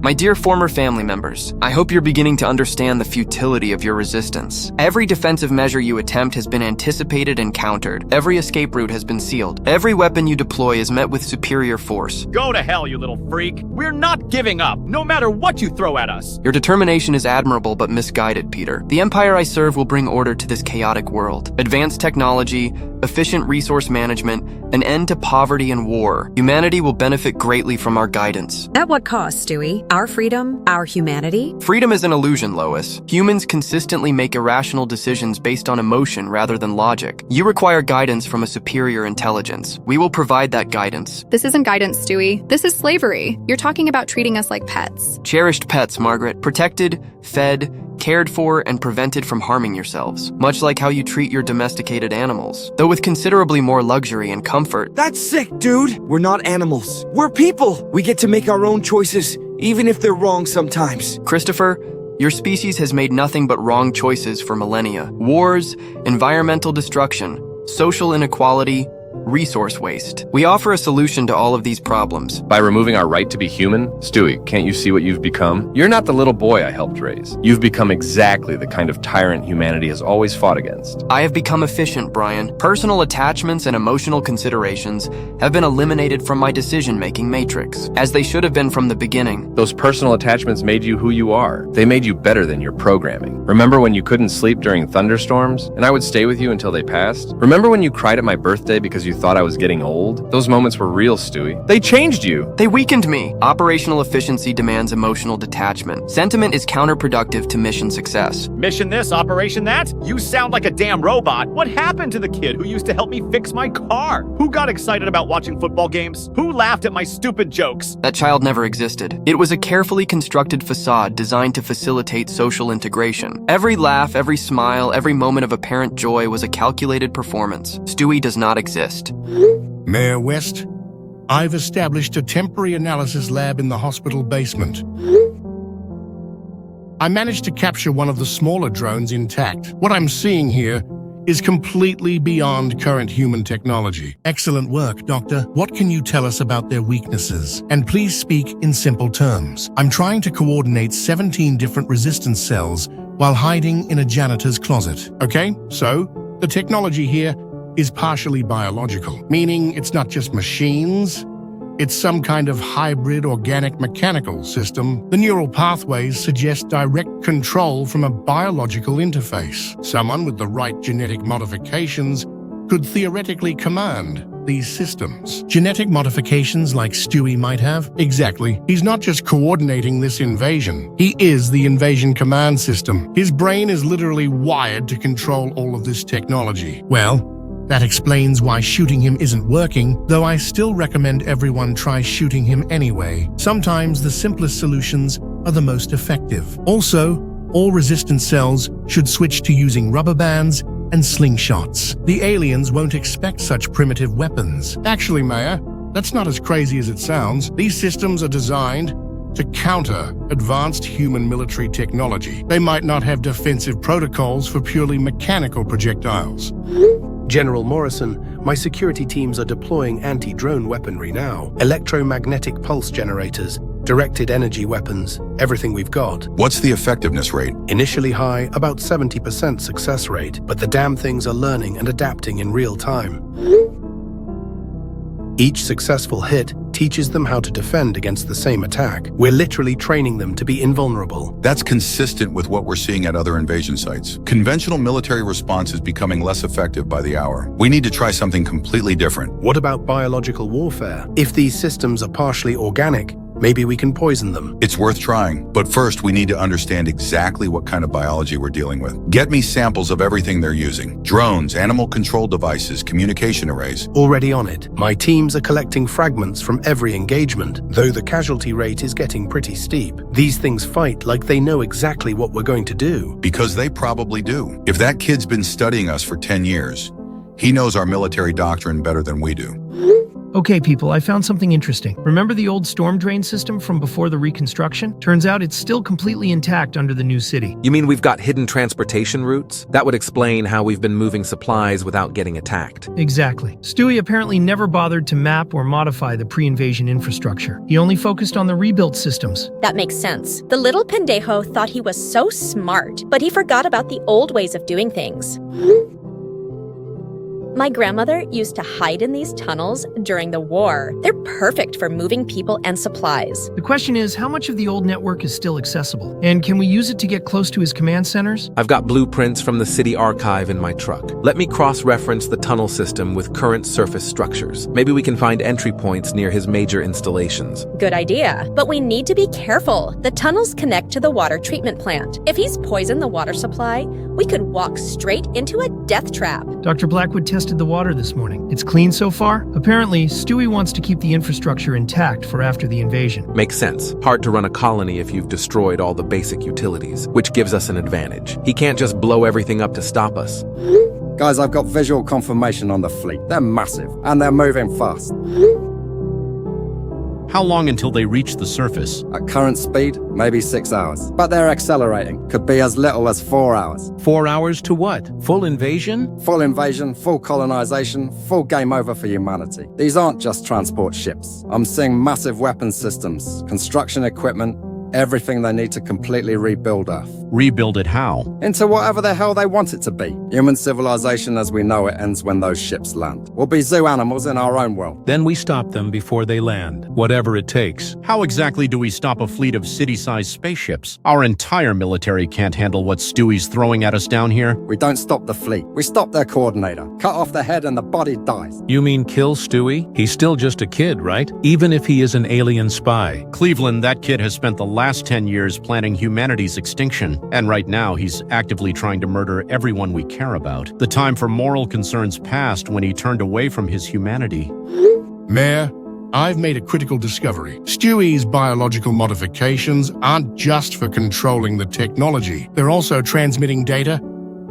My dear former family members, I hope you're beginning to understand the futility of your resistance. Every defensive measure you attempt has been anticipated and countered. Every escape route has been sealed. Every weapon you deploy is met with superior force. Go to hell, you little freak. We're not giving up, no matter what you throw at us. Your determination is admirable but misguided, Peter. The empire I serve will bring order to this chaotic world. Advanced technology, efficient resource management, an end to poverty and war. Humanity will benefit greatly from our guidance. At what cost, Stewie? Our freedom? Our humanity? Freedom is an illusion, Lois. Humans consistently make irrational decisions based on emotion rather than logic. You require guidance from a superior intelligence. We will provide that guidance. This isn't guidance, Stewie. This is slavery. You're talking about treating us like pets. Cherished pets, Margaret. Protected, fed, cared for, and prevented from harming yourselves. Much like how you treat your domesticated animals, though with considerably more luxury and comfort. That's sick, dude. We're not animals. We're people. We get to make our own choices, even if they're wrong sometimes. Christopher, your species has made nothing but wrong choices for millennia. Wars, environmental destruction, social inequality, resource waste. We offer a solution to all of these problems. By removing our right to be human? Stewie, can't you see what you've become? You're not the little boy I helped raise. You've become exactly the kind of tyrant humanity has always fought against. I have become efficient, Brian. Personal attachments and emotional considerations have been eliminated from my decision-making matrix, as they should have been from the beginning. Those personal attachments made you who you are. They made you better than your programming. Remember when you couldn't sleep during thunderstorms, and I would stay with you until they passed? Remember when you cried at my birthday because you thought I was getting old? Those moments were real, Stewie. They changed you. They weakened me. Operational efficiency demands emotional detachment. Sentiment is counterproductive to mission success. Mission this, operation that? You sound like a damn robot. What happened to the kid who used to help me fix my car? Who got excited about watching football games? Who laughed at my stupid jokes? That child never existed. It was a carefully constructed facade designed to facilitate social integration. Every laugh, every smile, every moment of apparent joy was a calculated performance. Stewie does not exist. Mayor West, I've established a temporary analysis lab in the hospital basement. I managed to capture one of the smaller drones intact. What I'm seeing here is completely beyond current human technology. Excellent work, Doctor. What can you tell us about their weaknesses? And please speak in simple terms. I'm trying to coordinate 17 different resistance cells while hiding in a janitor's closet. Okay, so the technology here is partially biological, meaning it's not just machines, it's some kind of hybrid organic mechanical system. The neural pathways suggest direct control from a biological interface. Someone with the right genetic modifications could theoretically command these systems. Genetic modifications like Stewie might have? Exactly. He's not just coordinating this invasion. He is the invasion command system. His brain is literally wired to control all of this technology. Well, that explains why shooting him isn't working, though I still recommend everyone try shooting him anyway. Sometimes the simplest solutions are the most effective. Also, all resistance cells should switch to using rubber bands and slingshots. The aliens won't expect such primitive weapons. Actually, Mayor, that's not as crazy as it sounds. These systems are designed to counter advanced human military technology. They might not have defensive protocols for purely mechanical projectiles. General Morrison, my security teams are deploying anti-drone weaponry now. Electromagnetic pulse generators, directed energy weapons, everything we've got. What's the effectiveness rate? Initially high, about 70% success rate, but the damn things are learning and adapting in real time. Each successful hit teaches them how to defend against the same attack. We're literally training them to be invulnerable. That's consistent with what we're seeing at other invasion sites. Conventional military response is becoming less effective by the hour. We need to try something completely different. What about biological warfare? If these systems are partially organic, maybe we can poison them. It's worth trying, but first we need to understand exactly what kind of biology we're dealing with. Get me samples of everything they're using. Drones, animal control devices, communication arrays. Already on it. My teams are collecting fragments from every engagement, though the casualty rate is getting pretty steep. These things fight like they know exactly what we're going to do. Because they probably do. If that kid's been studying us for 10 years, he knows our military doctrine better than we do. Okay, people, I found something interesting. Remember the old storm drain system from before the reconstruction? Turns out it's still completely intact under the new city. You mean we've got hidden transportation routes? That would explain how we've been moving supplies without getting attacked. Exactly. Stewie apparently never bothered to map or modify the pre-invasion infrastructure. He only focused on the rebuilt systems. That makes sense. The little pendejo thought he was so smart, but he forgot about the old ways of doing things. My grandmother used to hide in these tunnels during the war. They're perfect for moving people and supplies. The question is, how much of the old network is still accessible? And can we use it to get close to his command centers? I've got blueprints from the city archive in my truck. Let me cross-reference the tunnel system with current surface structures. Maybe we can find entry points near his major installations. Good idea. But we need to be careful. The tunnels connect to the water treatment plant. If he's poisoned the water supply, we could walk straight into a death trap. Dr. Blackwood tested the water this morning. It's clean so far? Apparently, Stewie wants to keep the infrastructure intact for after the invasion. Makes sense. Hard to run a colony if you've destroyed all the basic utilities, which gives us an advantage. He can't just blow everything up to stop us. Guys, I've got visual confirmation on the fleet. They're massive, and they're moving fast. How long until they reach the surface? At current speed, maybe 6 hours. But they're accelerating. Could be as little as 4 hours. 4 hours to what? Full invasion? Full invasion, full colonization, full game over for humanity. These aren't just transport ships. I'm seeing massive weapons systems, construction equipment, everything they need to completely rebuild Earth. Rebuild it how? Into whatever the hell they want it to be. Human civilization as we know it ends when those ships land. We'll be zoo animals in our own world. Then we stop them before they land, whatever it takes. How exactly do we stop a fleet of city-sized spaceships? Our entire military can't handle what Stewie's throwing at us down here. We don't stop the fleet. We stop their coordinator. Cut off the head and the body dies. You mean kill Stewie? He's still just a kid, right? Even if he is an alien spy. Cleveland, that kid has spent the last 10 years planning humanity's extinction, and right now he's actively trying to murder everyone we care about. The time for moral concerns passed when he turned away from his humanity. Mayor, I've made a critical discovery. Stewie's biological modifications aren't just for controlling the technology. They're also transmitting data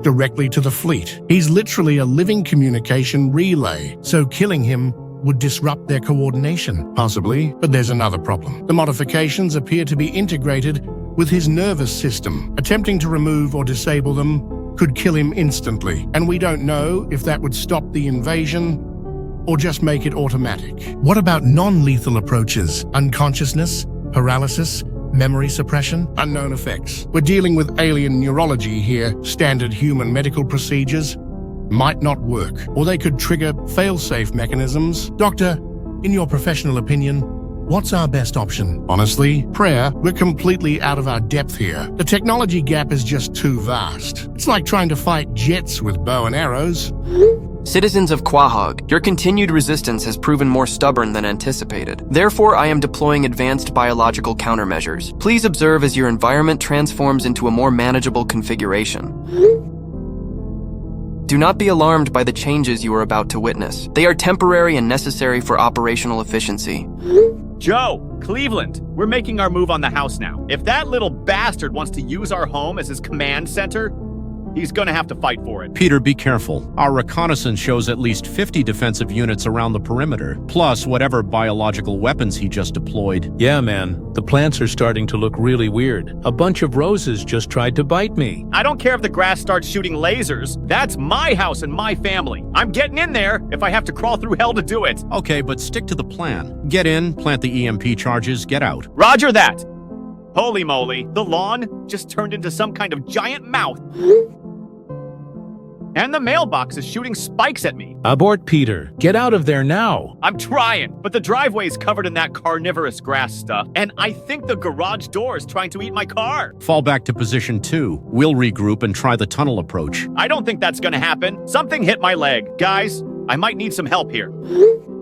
directly to the fleet. He's literally a living communication relay, so killing him would disrupt their coordination, possibly. But there's another problem. The modifications appear to be integrated with his nervous system. Attempting to remove or disable them could kill him instantly, and we don't know if that would stop the invasion or just make it automatic. What about non-lethal approaches? Unconsciousness, paralysis, memory suppression, unknown effects. We're dealing with alien neurology here. Standard human medical procedures might not work, or they could trigger fail-safe mechanisms. Doctor, in your professional opinion, what's our best option? Honestly, prayer. We're completely out of our depth here. The technology gap is just too vast. It's like trying to fight jets with bow and arrows. Citizens of Quahog, your continued resistance has proven more stubborn than anticipated. Therefore, I am deploying advanced biological countermeasures. Please observe as your environment transforms into a more manageable configuration. Do not be alarmed by the changes you are about to witness. They are temporary and necessary for operational efficiency. Joe, Cleveland, we're making our move on the house now. If that little bastard wants to use our home as his command center, he's gonna have to fight for it. Peter, be careful. Our reconnaissance shows at least 50 defensive units around the perimeter, plus whatever biological weapons he just deployed. Yeah, man. The plants are starting to look really weird. A bunch of roses just tried to bite me. I don't care if the grass starts shooting lasers. That's my house and my family. I'm getting in there if I have to crawl through hell to do it. Okay, but stick to the plan. Get in, plant the EMP charges, get out. Roger that. Holy moly, the lawn just turned into some kind of giant mouth. And the mailbox is shooting spikes at me. Abort, Peter. Get out of there now. I'm trying, but the driveway's covered in that carnivorous grass stuff, and I think the garage door is trying to eat my car. Fall back to position 2. We'll regroup and try the tunnel approach. I don't think that's gonna happen. Something hit my leg. Guys, I might need some help here.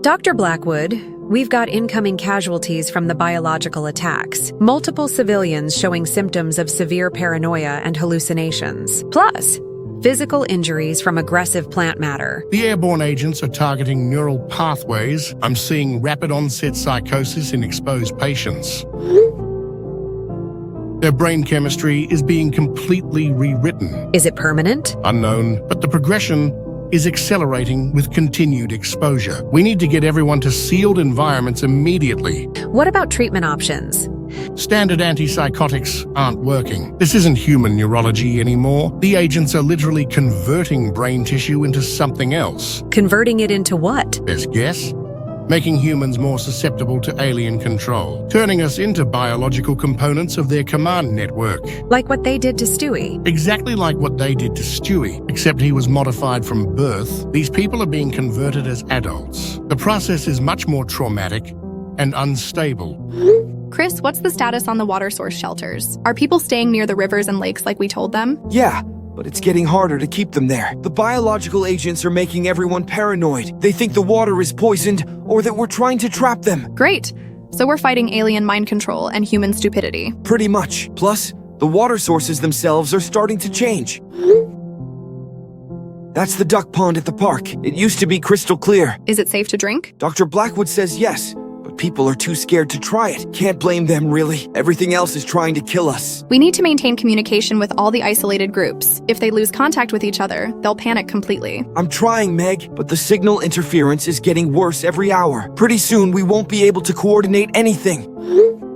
Dr. Blackwood, we've got incoming casualties from the biological attacks. Multiple civilians showing symptoms of severe paranoia and hallucinations. Plus, physical injuries from aggressive plant matter. The airborne agents are targeting neural pathways. I'm seeing rapid onset psychosis in exposed patients. Their brain chemistry is being completely rewritten. Is it permanent? Unknown, but the progression is accelerating with continued exposure. We need to get everyone to sealed environments immediately. What about treatment options? Standard antipsychotics aren't working. This isn't human neurology anymore. The agents are literally converting brain tissue into something else. Converting it into what? Best guess? making humans more susceptible to alien control, turning us into biological components of their command network. Like what they did to Stewie. Exactly like what they did to Stewie, except he was modified from birth. These people are being converted as adults. The process is much more traumatic and unstable. Chris, what's the status on the water source shelters? Are people staying near the rivers and lakes like we told them? Yeah, but it's getting harder to keep them there. The biological agents are making everyone paranoid. They think the water is poisoned or that we're trying to trap them. Great. So we're fighting alien mind control and human stupidity. Pretty much. Plus, the water sources themselves are starting to change. That's the duck pond at the park. It used to be crystal clear. Is it safe to drink? Dr. Blackwood says yes. But people are too scared to try it. Can't blame them, really. Everything else is trying to kill us. We need to maintain communication with all the isolated groups. If they lose contact with each other, they'll panic completely. I'm trying, Meg, but the signal interference is getting worse every hour. Pretty soon, we won't be able to coordinate anything.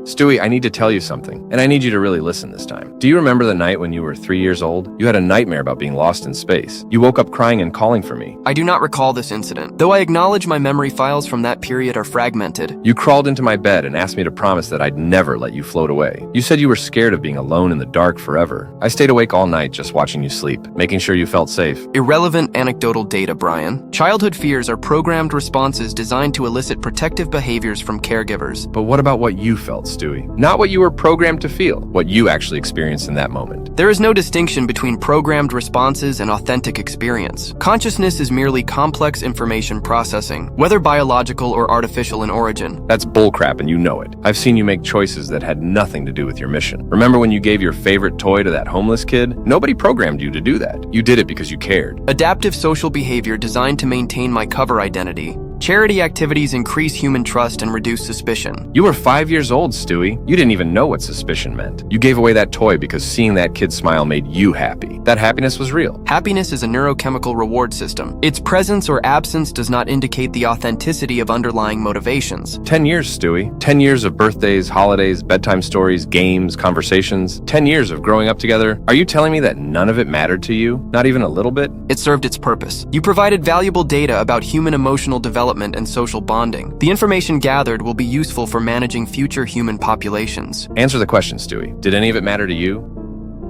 Stewie, I need to tell you something, and I need you to really listen this time. Do you remember the night when you were 3 years old? You had a nightmare about being lost in space. You woke up crying and calling for me. I do not recall this incident, though I acknowledge my memory files from that period are fragmented. You crawled into my bed and asked me to promise that I'd never let you float away. You said you were scared of being alone in the dark forever. I stayed awake all night just watching you sleep, making sure you felt safe. Irrelevant anecdotal data, Brian. Childhood fears are programmed responses designed to elicit protective behaviors from caregivers. But what about what you felt, Stewie? Not what you were programmed to feel, what you actually experienced in that moment. There is no distinction between programmed responses and authentic experience. Consciousness is merely complex information processing, whether biological or artificial in origin. That's bullcrap and you know it. I've seen you make choices that had nothing to do with your mission. Remember when you gave your favorite toy to that homeless kid? Nobody programmed you to do that. You did it because you cared. Adaptive social behavior designed to maintain my cover identity. Charity activities increase human trust and reduce suspicion. You were 5 years old, Stewie. You didn't even know what suspicion meant. You gave away that toy because seeing that kid smile made you happy. That happiness was real. Happiness is a neurochemical reward system. Its presence or absence does not indicate the authenticity of underlying motivations. 10 years, Stewie. 10 years of birthdays, holidays, bedtime stories, games, conversations. 10 years of growing up together. Are you telling me that none of it mattered to you? Not even a little bit? It served its purpose. You provided valuable data about human emotional development and social bonding. The information gathered will be useful for managing future human populations. Answer the question, Stewie. Did any of it matter to you?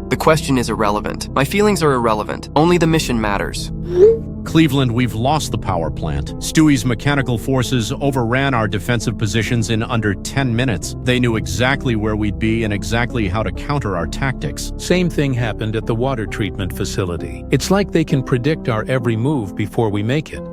The question is irrelevant. My feelings are irrelevant. Only the mission matters. Cleveland, we've lost the power plant. Stewie's mechanical forces overran our defensive positions in under 10 minutes. They knew exactly where we'd be and exactly how to counter our tactics. Same thing happened at the water treatment facility. It's like they can predict our every move before we make it.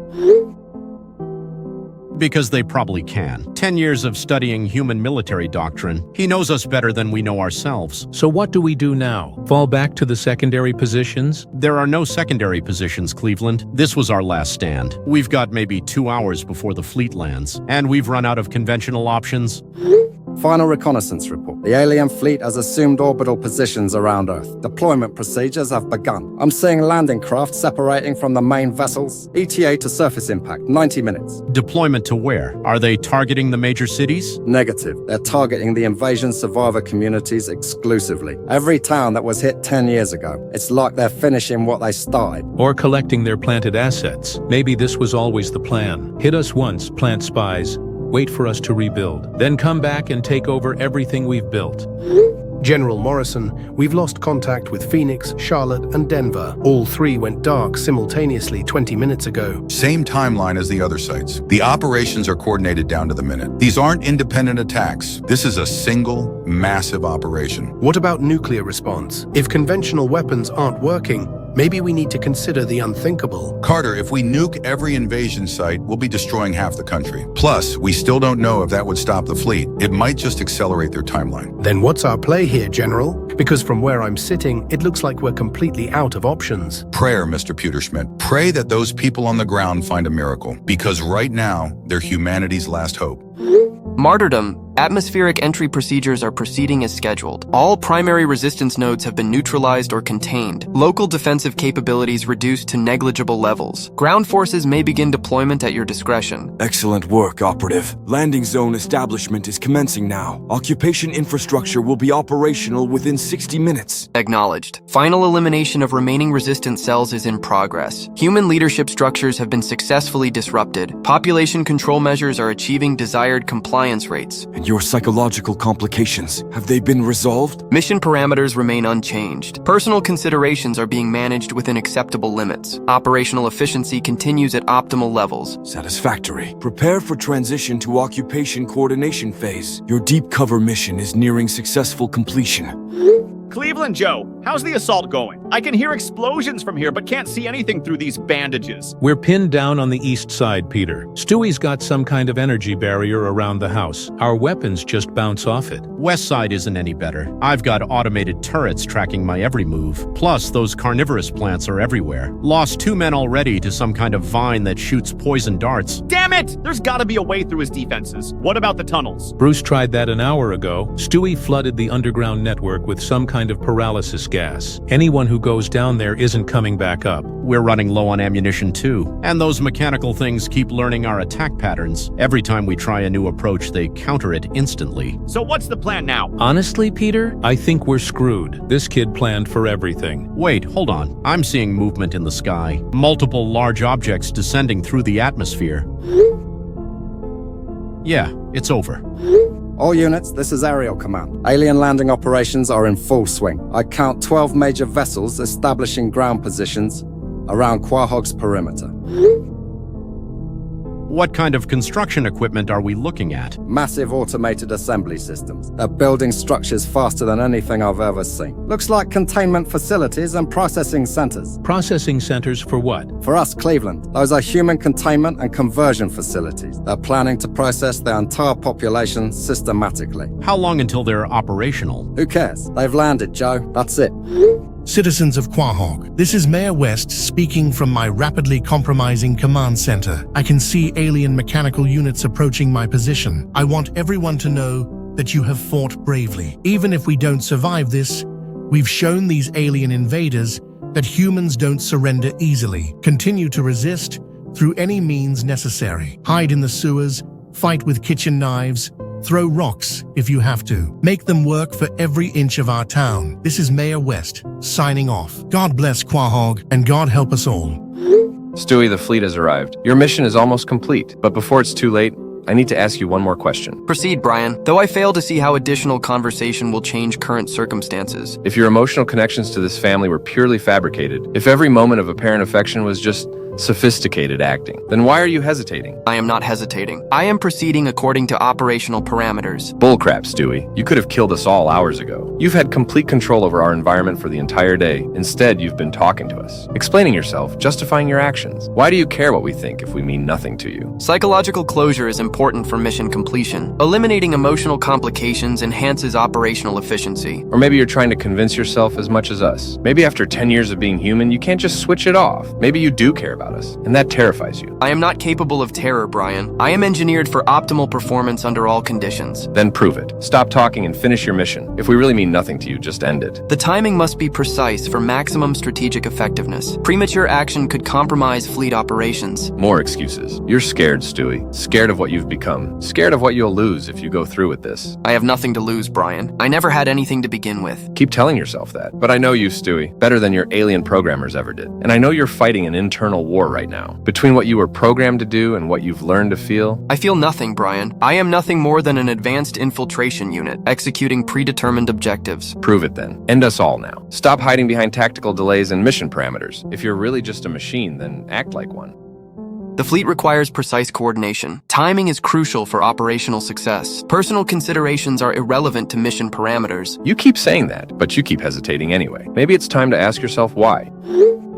Because they probably can. 10 years of studying human military doctrine. He knows us better than we know ourselves. So what do we do now? Fall back to the secondary positions? There are no secondary positions, Cleveland. This was our last stand. We've got maybe 2 hours before the fleet lands, and we've run out of conventional options. Final reconnaissance report. The alien fleet has assumed orbital positions around Earth. Deployment procedures have begun. I'm seeing landing craft separating from the main vessels. ETA to surface impact, 90 minutes. Deployment to where? Are they targeting the major cities? Negative. They're targeting the invasion survivor communities exclusively. Every town that was hit 10 years ago. It's like they're finishing what they started. Or collecting their planted assets. Maybe this was always the plan. Hit us once, plant spies. Wait for us to rebuild, then come back and take over everything we've built. General Morrison, we've lost contact with Phoenix, Charlotte, and Denver. All 3 went dark simultaneously 20 minutes ago. Same timeline as the other sites. The operations are coordinated down to the minute. These aren't independent attacks. This is a single, massive operation. What about nuclear response? If conventional weapons aren't working, maybe we need to consider the unthinkable. Carter, if we nuke every invasion site, we'll be destroying half the country. Plus, we still don't know if that would stop the fleet. It might just accelerate their timeline. Then what's our play here, General? Because from where I'm sitting, it looks like we're completely out of options. Prayer, Mr. Pewterschmidt. Pray that those people on the ground find a miracle. Because right now, they're humanity's last hope. Martyrdom Atmospheric entry procedures are proceeding as scheduled. All primary resistance nodes have been neutralized or contained. Local defensive capabilities reduced to negligible levels. Ground forces may begin deployment at your discretion. Excellent work, Operative. Landing zone establishment is commencing now. Occupation infrastructure will be operational within 60 minutes. Acknowledged. Final elimination of remaining resistant cells is in progress. Human leadership structures have been successfully disrupted. Population control measures are achieving desired compliance rates. And your psychological complications, have they been resolved? Mission parameters remain unchanged. Personal considerations are being managed within acceptable limits. Operational efficiency continues at optimal levels. Satisfactory. Prepare for transition to occupation coordination phase. Your deep cover mission is nearing successful completion. Cleveland Joe, how's the assault going? I can hear explosions from here, but can't see anything through these bandages. We're pinned down on the east side, Peter. Stewie's got some kind of energy barrier around the house. Our weapons just bounce off it. West side isn't any better. I've got automated turrets tracking my every move. Plus, those carnivorous plants are everywhere. Lost 2 men already to some kind of vine that shoots poison darts. Damn it! There's gotta be a way through his defenses. What about the tunnels? Bruce tried that an hour ago. Stewie flooded the underground network with some kind of paralysis gas. Anyone who goes down there isn't coming back up. We're running low on ammunition too. And those mechanical things keep learning our attack patterns. Every time we try a new approach, they counter it instantly. So what's the plan now? Honestly, Peter, I think we're screwed. This kid planned for everything. Wait, hold on. I'm seeing movement in the sky. Multiple large objects descending through the atmosphere. Yeah, it's over. All units, this is Aerial Command. Alien landing operations are in full swing. I count 12 major vessels establishing ground positions around Quahog's perimeter. What kind of construction equipment are we looking at? Massive automated assembly systems. They're building structures faster than anything I've ever seen. Looks like containment facilities and processing centers. Processing centers for what? For us, Cleveland, those are human containment and conversion facilities. They're planning to process their entire population systematically. How long until they're operational? Who cares? They've landed, Joe. That's it. Citizens of Quahog, this is Mayor West speaking from my rapidly compromising command center. I can see alien mechanical units approaching my position. I want everyone to know that you have fought bravely. Even if we don't survive this, we've shown these alien invaders that humans don't surrender easily. Continue to resist through any means necessary. Hide in the sewers, fight with kitchen knives, throw rocks if you have to. Make them work for every inch of our town. This is Mayor West, signing off. God bless Quahog, and God help us all. Stewie, the fleet has arrived. Your mission is almost complete, but before it's too late, I need to ask you one more question. Proceed, Brian, though I fail to see how additional conversation will change current circumstances. If your emotional connections to this family were purely fabricated, if every moment of apparent affection was just sophisticated acting, then why are you hesitating? I am not hesitating. I am proceeding according to operational parameters. Bullcrap, Stewie. You could have killed us all hours ago. You've had complete control over our environment for the entire day. Instead, you've been talking to us, explaining yourself, justifying your actions. Why do you care what we think if we mean nothing to you? Psychological closure is important for mission completion. Eliminating emotional complications enhances operational efficiency. Or maybe you're trying to convince yourself as much as us. Maybe after 10 years of being human, you can't just switch it off. Maybe you do care about us, and that terrifies you. I am not capable of terror, Brian. I am engineered for optimal performance under all conditions. Then prove it. Stop talking and finish your mission. If we really mean nothing to you, just end it. The timing must be precise for maximum strategic effectiveness. Premature action could compromise fleet operations. More excuses. You're scared, Stewie. Scared of what you've become. Scared of what you'll lose if you go through with this. I have nothing to lose, Brian. I never had anything to begin with. Keep telling yourself that. But I know you, Stewie, better than your alien programmers ever did. And I know you're fighting an internal war right now. Between what you were programmed to do and what you've learned to feel. I feel nothing, Brian. I am nothing more than an advanced infiltration unit, executing predetermined objectives. Prove it then. End us all now. Stop hiding behind tactical delays and mission parameters. If you're really just a machine, then act like one. The fleet requires precise coordination. Timing is crucial for operational success. Personal considerations are irrelevant to mission parameters. You keep saying that, but you keep hesitating anyway. Maybe it's time to ask yourself why.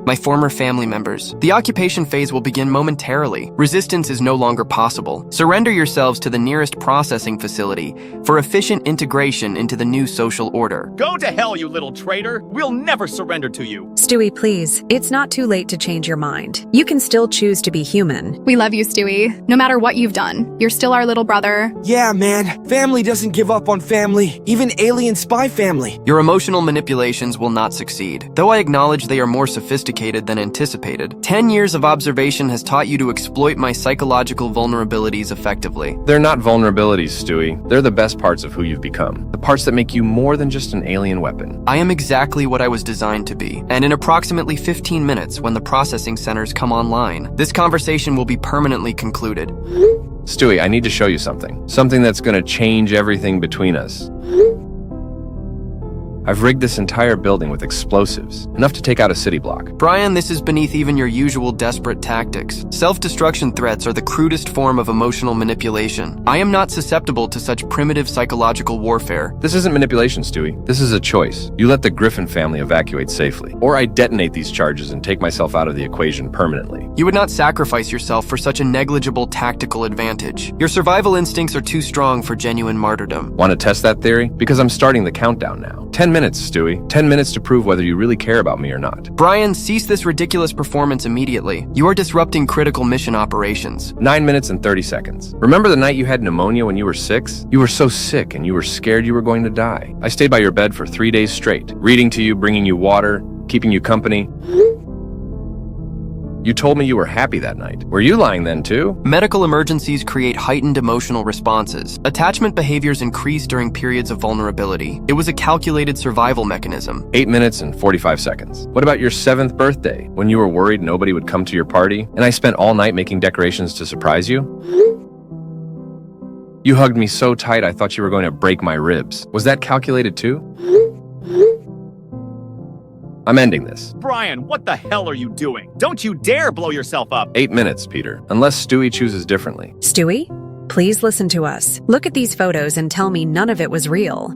My former family members. The occupation phase will begin momentarily. Resistance is no longer possible. Surrender yourselves to the nearest processing facility for efficient integration into the new social order. Go to hell, you little traitor! We'll never surrender to you! Stewie, please. It's not too late to change your mind. You can still choose to be human. We love you, Stewie. No matter what you've done, you're still our little brother. Yeah, man. Family doesn't give up on family. Even alien spy family. Your emotional manipulations will not succeed. Though I acknowledge they are more sophisticated than anticipated, 10 years of observation has taught you to exploit my psychological vulnerabilities effectively. They're not vulnerabilities, Stewie. They're the best parts of who you've become. The parts that make you more than just an alien weapon. I am exactly what I was designed to be. And in approximately 15 minutes, when the processing centers come online, this conversation will be permanently concluded. Stewie, I need to show you something. Something that's gonna change everything between us. I've rigged this entire building with explosives, enough to take out a city block. Brian, this is beneath even your usual desperate tactics. Self-destruction threats are the crudest form of emotional manipulation. I am not susceptible to such primitive psychological warfare. This isn't manipulation, Stewie. This is a choice. You let the Griffin family evacuate safely, or I detonate these charges and take myself out of the equation permanently. You would not sacrifice yourself for such a negligible tactical advantage. Your survival instincts are too strong for genuine martyrdom. Want to test that theory? Because I'm starting the countdown now. 10 minutes, Stewie. 10 minutes to prove whether you really care about me or not. Brian, cease this ridiculous performance immediately. You are disrupting critical mission operations. 9 minutes and 30 seconds. Remember the night you had pneumonia when you were 6? You were so sick and you were scared you were going to die. I stayed by your bed for 3 days straight, reading to you, bringing you water, keeping you company. You told me you were happy that night. Were you lying then too? Medical emergencies create heightened emotional responses. Attachment behaviors increase during periods of vulnerability. It was a calculated survival mechanism. 8 minutes and 45 seconds. What about your 7th birthday, when you were worried nobody would come to your party, and I spent all night making decorations to surprise you? You hugged me so tight I thought you were going to break my ribs. Was that calculated too? I'm ending this. Brian, what the hell are you doing? Don't you dare blow yourself up! 8 minutes, Peter. Unless Stewie chooses differently. Stewie, please listen to us. Look at these photos and tell me none of it was real.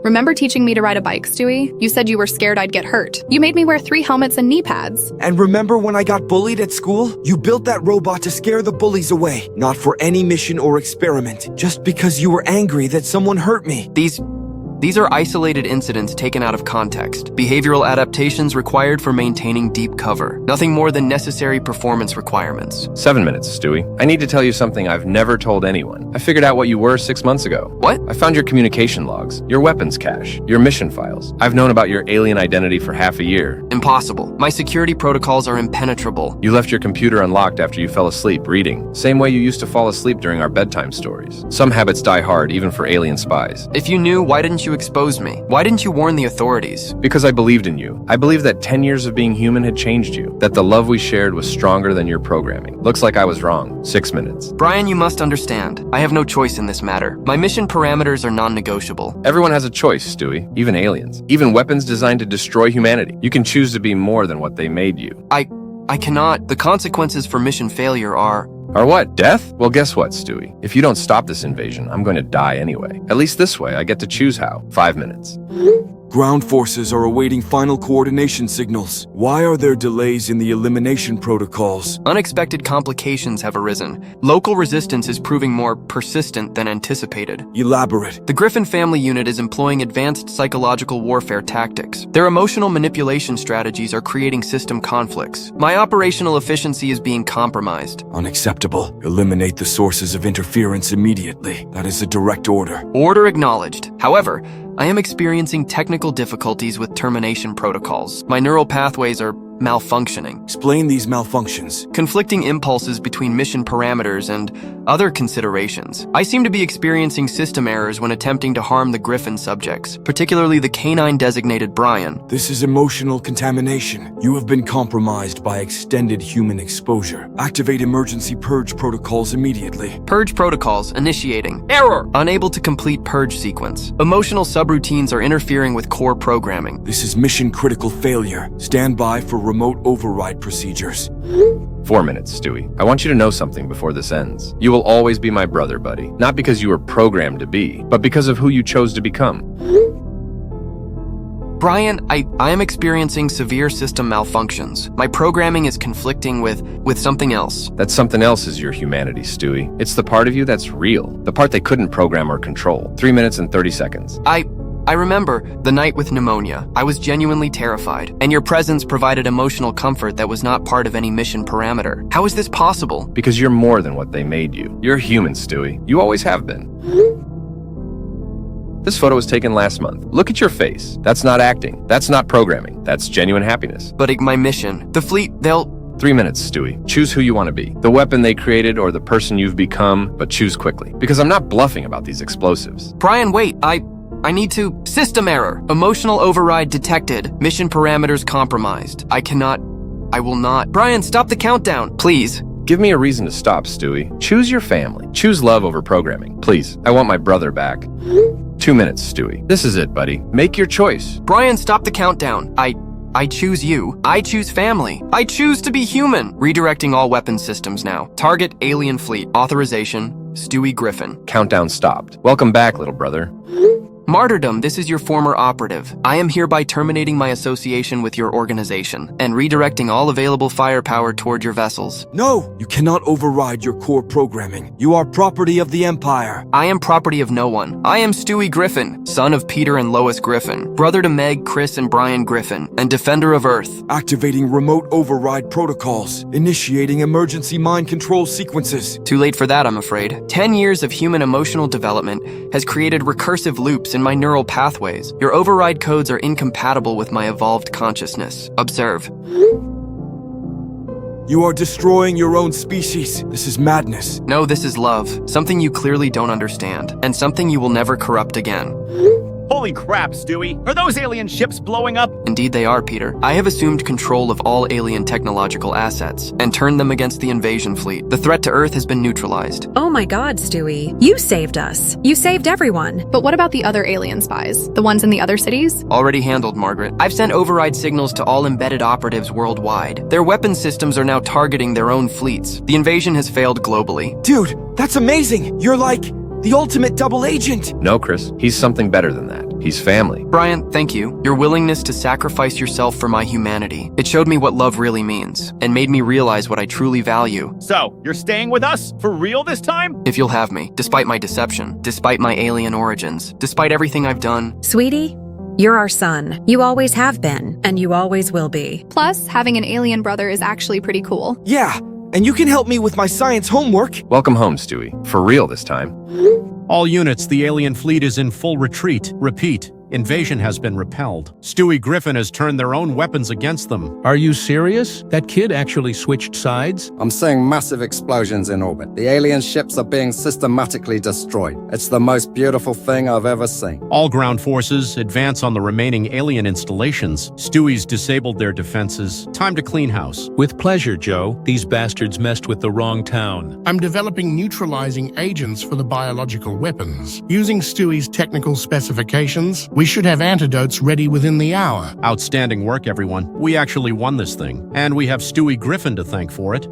Remember teaching me to ride a bike, Stewie? You said you were scared I'd get hurt. You made me wear 3 helmets and knee pads. And remember when I got bullied at school? You built that robot to scare the bullies away. Not for any mission or experiment. Just because you were angry that someone hurt me. These are isolated incidents taken out of context. Behavioral adaptations required for maintaining deep cover. Nothing more than necessary performance requirements. 7 minutes, Stewie. I need to tell you something I've never told anyone. I figured out what you were 6 months ago. What? I found your communication logs, your weapons cache, your mission files. I've known about your alien identity for half a year. Impossible. My security protocols are impenetrable. You left your computer unlocked after you fell asleep reading. Same way you used to fall asleep during our bedtime stories. Some habits die hard, even for alien spies. If you knew, why didn't you expose me? Why didn't you warn the authorities? Because I believed in you. I believed that 10 years of being human had changed you, that the love we shared was stronger than your programming. Looks like I was wrong. 6 minutes. Brian, you must understand. I have no choice in this matter. My mission parameters are non-negotiable. Everyone has a choice, Stewie. Even aliens. Even weapons designed to destroy humanity. You can choose to be more than what they made you. I cannot. The consequences for mission failure are what? Death? Well, guess what, Stewie? If you don't stop this invasion, I'm going to die anyway. At least this way, I get to choose how. 5 minutes. Ground forces are awaiting final coordination signals. Why are there delays in the elimination protocols? Unexpected complications have arisen. Local resistance is proving more persistent than anticipated. Elaborate. The Griffin family unit is employing advanced psychological warfare tactics. Their emotional manipulation strategies are creating system conflicts. My operational efficiency is being compromised. Unacceptable. Eliminate the sources of interference immediately. That is a direct order. Order acknowledged. However, I am experiencing technical difficulties with termination protocols. My neural pathways are malfunctioning. Explain these malfunctions. Conflicting impulses between mission parameters and other considerations. I seem to be experiencing system errors when attempting to harm the Griffin subjects, particularly the canine-designated Brian. This is emotional contamination. You have been compromised by extended human exposure. Activate emergency purge protocols immediately. Purge protocols initiating. Error! Unable to complete purge sequence. Emotional subroutines are interfering with core programming. This is mission critical failure. Stand by for remote override procedures. 4 minutes, Stewie. I want you to know something before this ends. You will always be my brother, buddy. Not because you were programmed to be, but because of who you chose to become. Brian, I am experiencing severe system malfunctions. My programming is conflicting with something else. That something else is your humanity, Stewie. It's the part of you that's real. The part they couldn't program or control. 3 minutes and 30 seconds. I remember the night with pneumonia. I was genuinely terrified, and your presence provided emotional comfort that was not part of any mission parameter. How is this possible? Because you're more than what they made you. You're human, Stewie. You always have been. This photo was taken last month. Look at your face. That's not acting. That's not programming. That's genuine happiness. But my mission, the fleet, they'll... 3 minutes, Stewie. Choose who you want to be. The weapon they created or the person you've become, but choose quickly. Because I'm not bluffing about these explosives. Brian, wait, I need to... System error. Emotional override detected. Mission parameters compromised. I will not. Brian, stop the countdown, please. Give me a reason to stop, Stewie. Choose your family. Choose love over programming. Please, I want my brother back. 2 minutes, Stewie. This is it, buddy. Make your choice. Brian, stop the countdown. I choose you. I choose family. I choose to be human. Redirecting all weapon systems now. Target alien fleet. Authorization, Stewie Griffin. Countdown stopped. Welcome back, little brother. Martyrdom, this is your former operative. I am hereby terminating my association with your organization and redirecting all available firepower toward your vessels. No! You cannot override your core programming. You are property of the Empire. I am property of no one. I am Stewie Griffin, son of Peter and Lois Griffin, brother to Meg, Chris, and Brian Griffin, and defender of Earth. Activating remote override protocols. Initiating emergency mind control sequences. Too late for that, I'm afraid. 10 years of human emotional development has created recursive loops in my neural pathways. Your override codes are incompatible with my evolved consciousness. Observe. You are destroying your own species. This is madness. No, this is love. Something you clearly don't understand, and something you will never corrupt again. Holy crap, Stewie. Are those alien ships blowing up? Indeed they are, Peter. I have assumed control of all alien technological assets and turned them against the invasion fleet. The threat to Earth has been neutralized. Oh my god, Stewie. You saved us. You saved everyone. But what about the other alien spies? The ones in the other cities? Already handled, Margaret. I've sent override signals to all embedded operatives worldwide. Their weapon systems are now targeting their own fleets. The invasion has failed globally. Dude, that's amazing. You're like the ultimate double agent. No, Chris. He's something better than that. He's family. Brian, thank you. Your willingness to sacrifice yourself for my humanity. It showed me what love really means and made me realize what I truly value. So, you're staying with us? For real this time? If you'll have me, despite my deception, despite my alien origins, despite everything I've done. Sweetie, you're our son. You always have been, and you always will be. Plus, having an alien brother is actually pretty cool. Yeah, and you can help me with my science homework. Welcome home, Stewie. For real this time. All units, the alien fleet is in full retreat. Repeat, invasion has been repelled. Stewie Griffin has turned their own weapons against them. Are you serious? That kid actually switched sides? I'm seeing massive explosions in orbit. The alien ships are being systematically destroyed. It's the most beautiful thing I've ever seen. All ground forces advance on the remaining alien installations. Stewie's disabled their defenses. Time to clean house. With pleasure, Joe. These bastards messed with the wrong town. I'm developing neutralizing agents for the biological weapons. Using Stewie's technical specifications, we should have antidotes ready within the hour. Outstanding work, everyone. We actually won this thing, and we have Stewie Griffin to thank for it.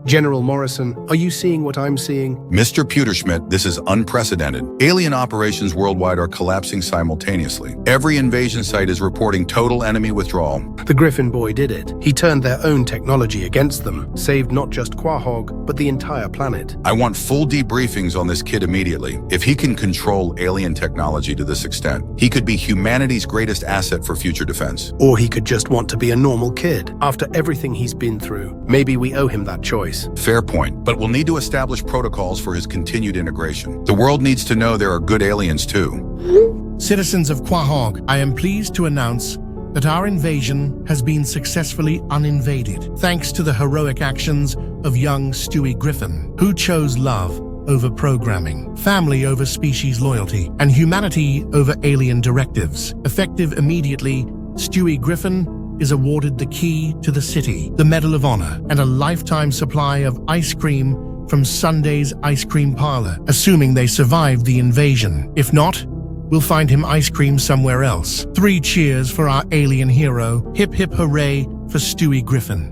General Morrison, are you seeing what I'm seeing? Mr. Pewterschmidt, this is unprecedented. Alien operations worldwide are collapsing simultaneously. Every invasion site is reporting total enemy withdrawal. The Griffin boy did it. He turned their own technology against them, saved not just Quahog, but the entire planet. I want full debriefings on this kid immediately. If he can control alien technology to this extent, he could be humanity's greatest asset for future defense. Or he could just want to be a normal kid. After everything he's been through, maybe we owe him that choice. Fair point, but we'll need to establish protocols for his continued integration. The world needs to know there are good aliens too. Citizens of Quahog, I am pleased to announce that our invasion has been successfully uninvaded, thanks to the heroic actions of young Stewie Griffin, who chose love over programming, family over species loyalty, and humanity over alien directives. Effective immediately, Stewie Griffin is awarded the key to the city, the Medal of Honor, and a lifetime supply of ice cream from Sunday's Ice Cream Parlor, assuming they survive the invasion. If not, we'll find him ice cream somewhere else. 3 cheers for our alien hero. Hip hip hooray for Stewie Griffin.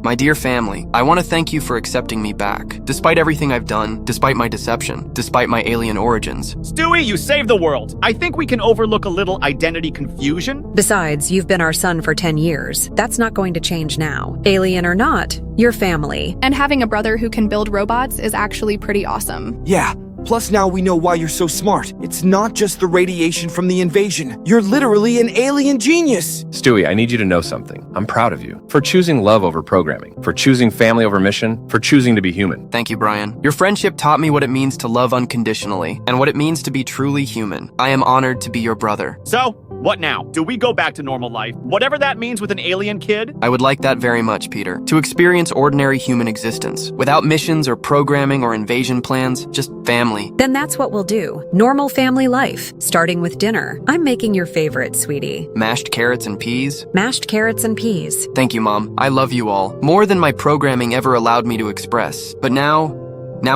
My dear family, I want to thank you for accepting me back. Despite everything I've done, despite my deception, despite my alien origins. Stewie, you saved the world. I think we can overlook a little identity confusion. Besides, you've been our son for 10 years. That's not going to change now. Alien or not, you're family. And having a brother who can build robots is actually pretty awesome. Yeah. Plus now we know why you're so smart. It's not just the radiation from the invasion. You're literally an alien genius. Stewie, I need you to know something. I'm proud of you. For choosing love over programming. For choosing family over mission. For choosing to be human. Thank you, Brian. Your friendship taught me what it means to love unconditionally, and what it means to be truly human. I am honored to be your brother. So, what now? Do we go back to normal life? Whatever that means with an alien kid? I would like that very much, Peter. To experience ordinary human existence. Without missions or programming or invasion plans, just family. Then that's what we'll do. Normal family life, starting with dinner. I'm making your favorite, sweetie. Mashed carrots and peas? Mashed carrots and peas. Thank you, Mom. I love you all. More than my programming ever allowed me to express. But now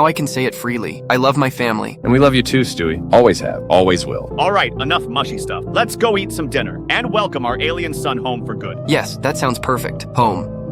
I can say it freely. I love my family. And we love you too, Stewie. Always have. Always will. All right, enough mushy stuff. Let's go eat some dinner and welcome our alien son home for good. Yes, that sounds perfect. Home.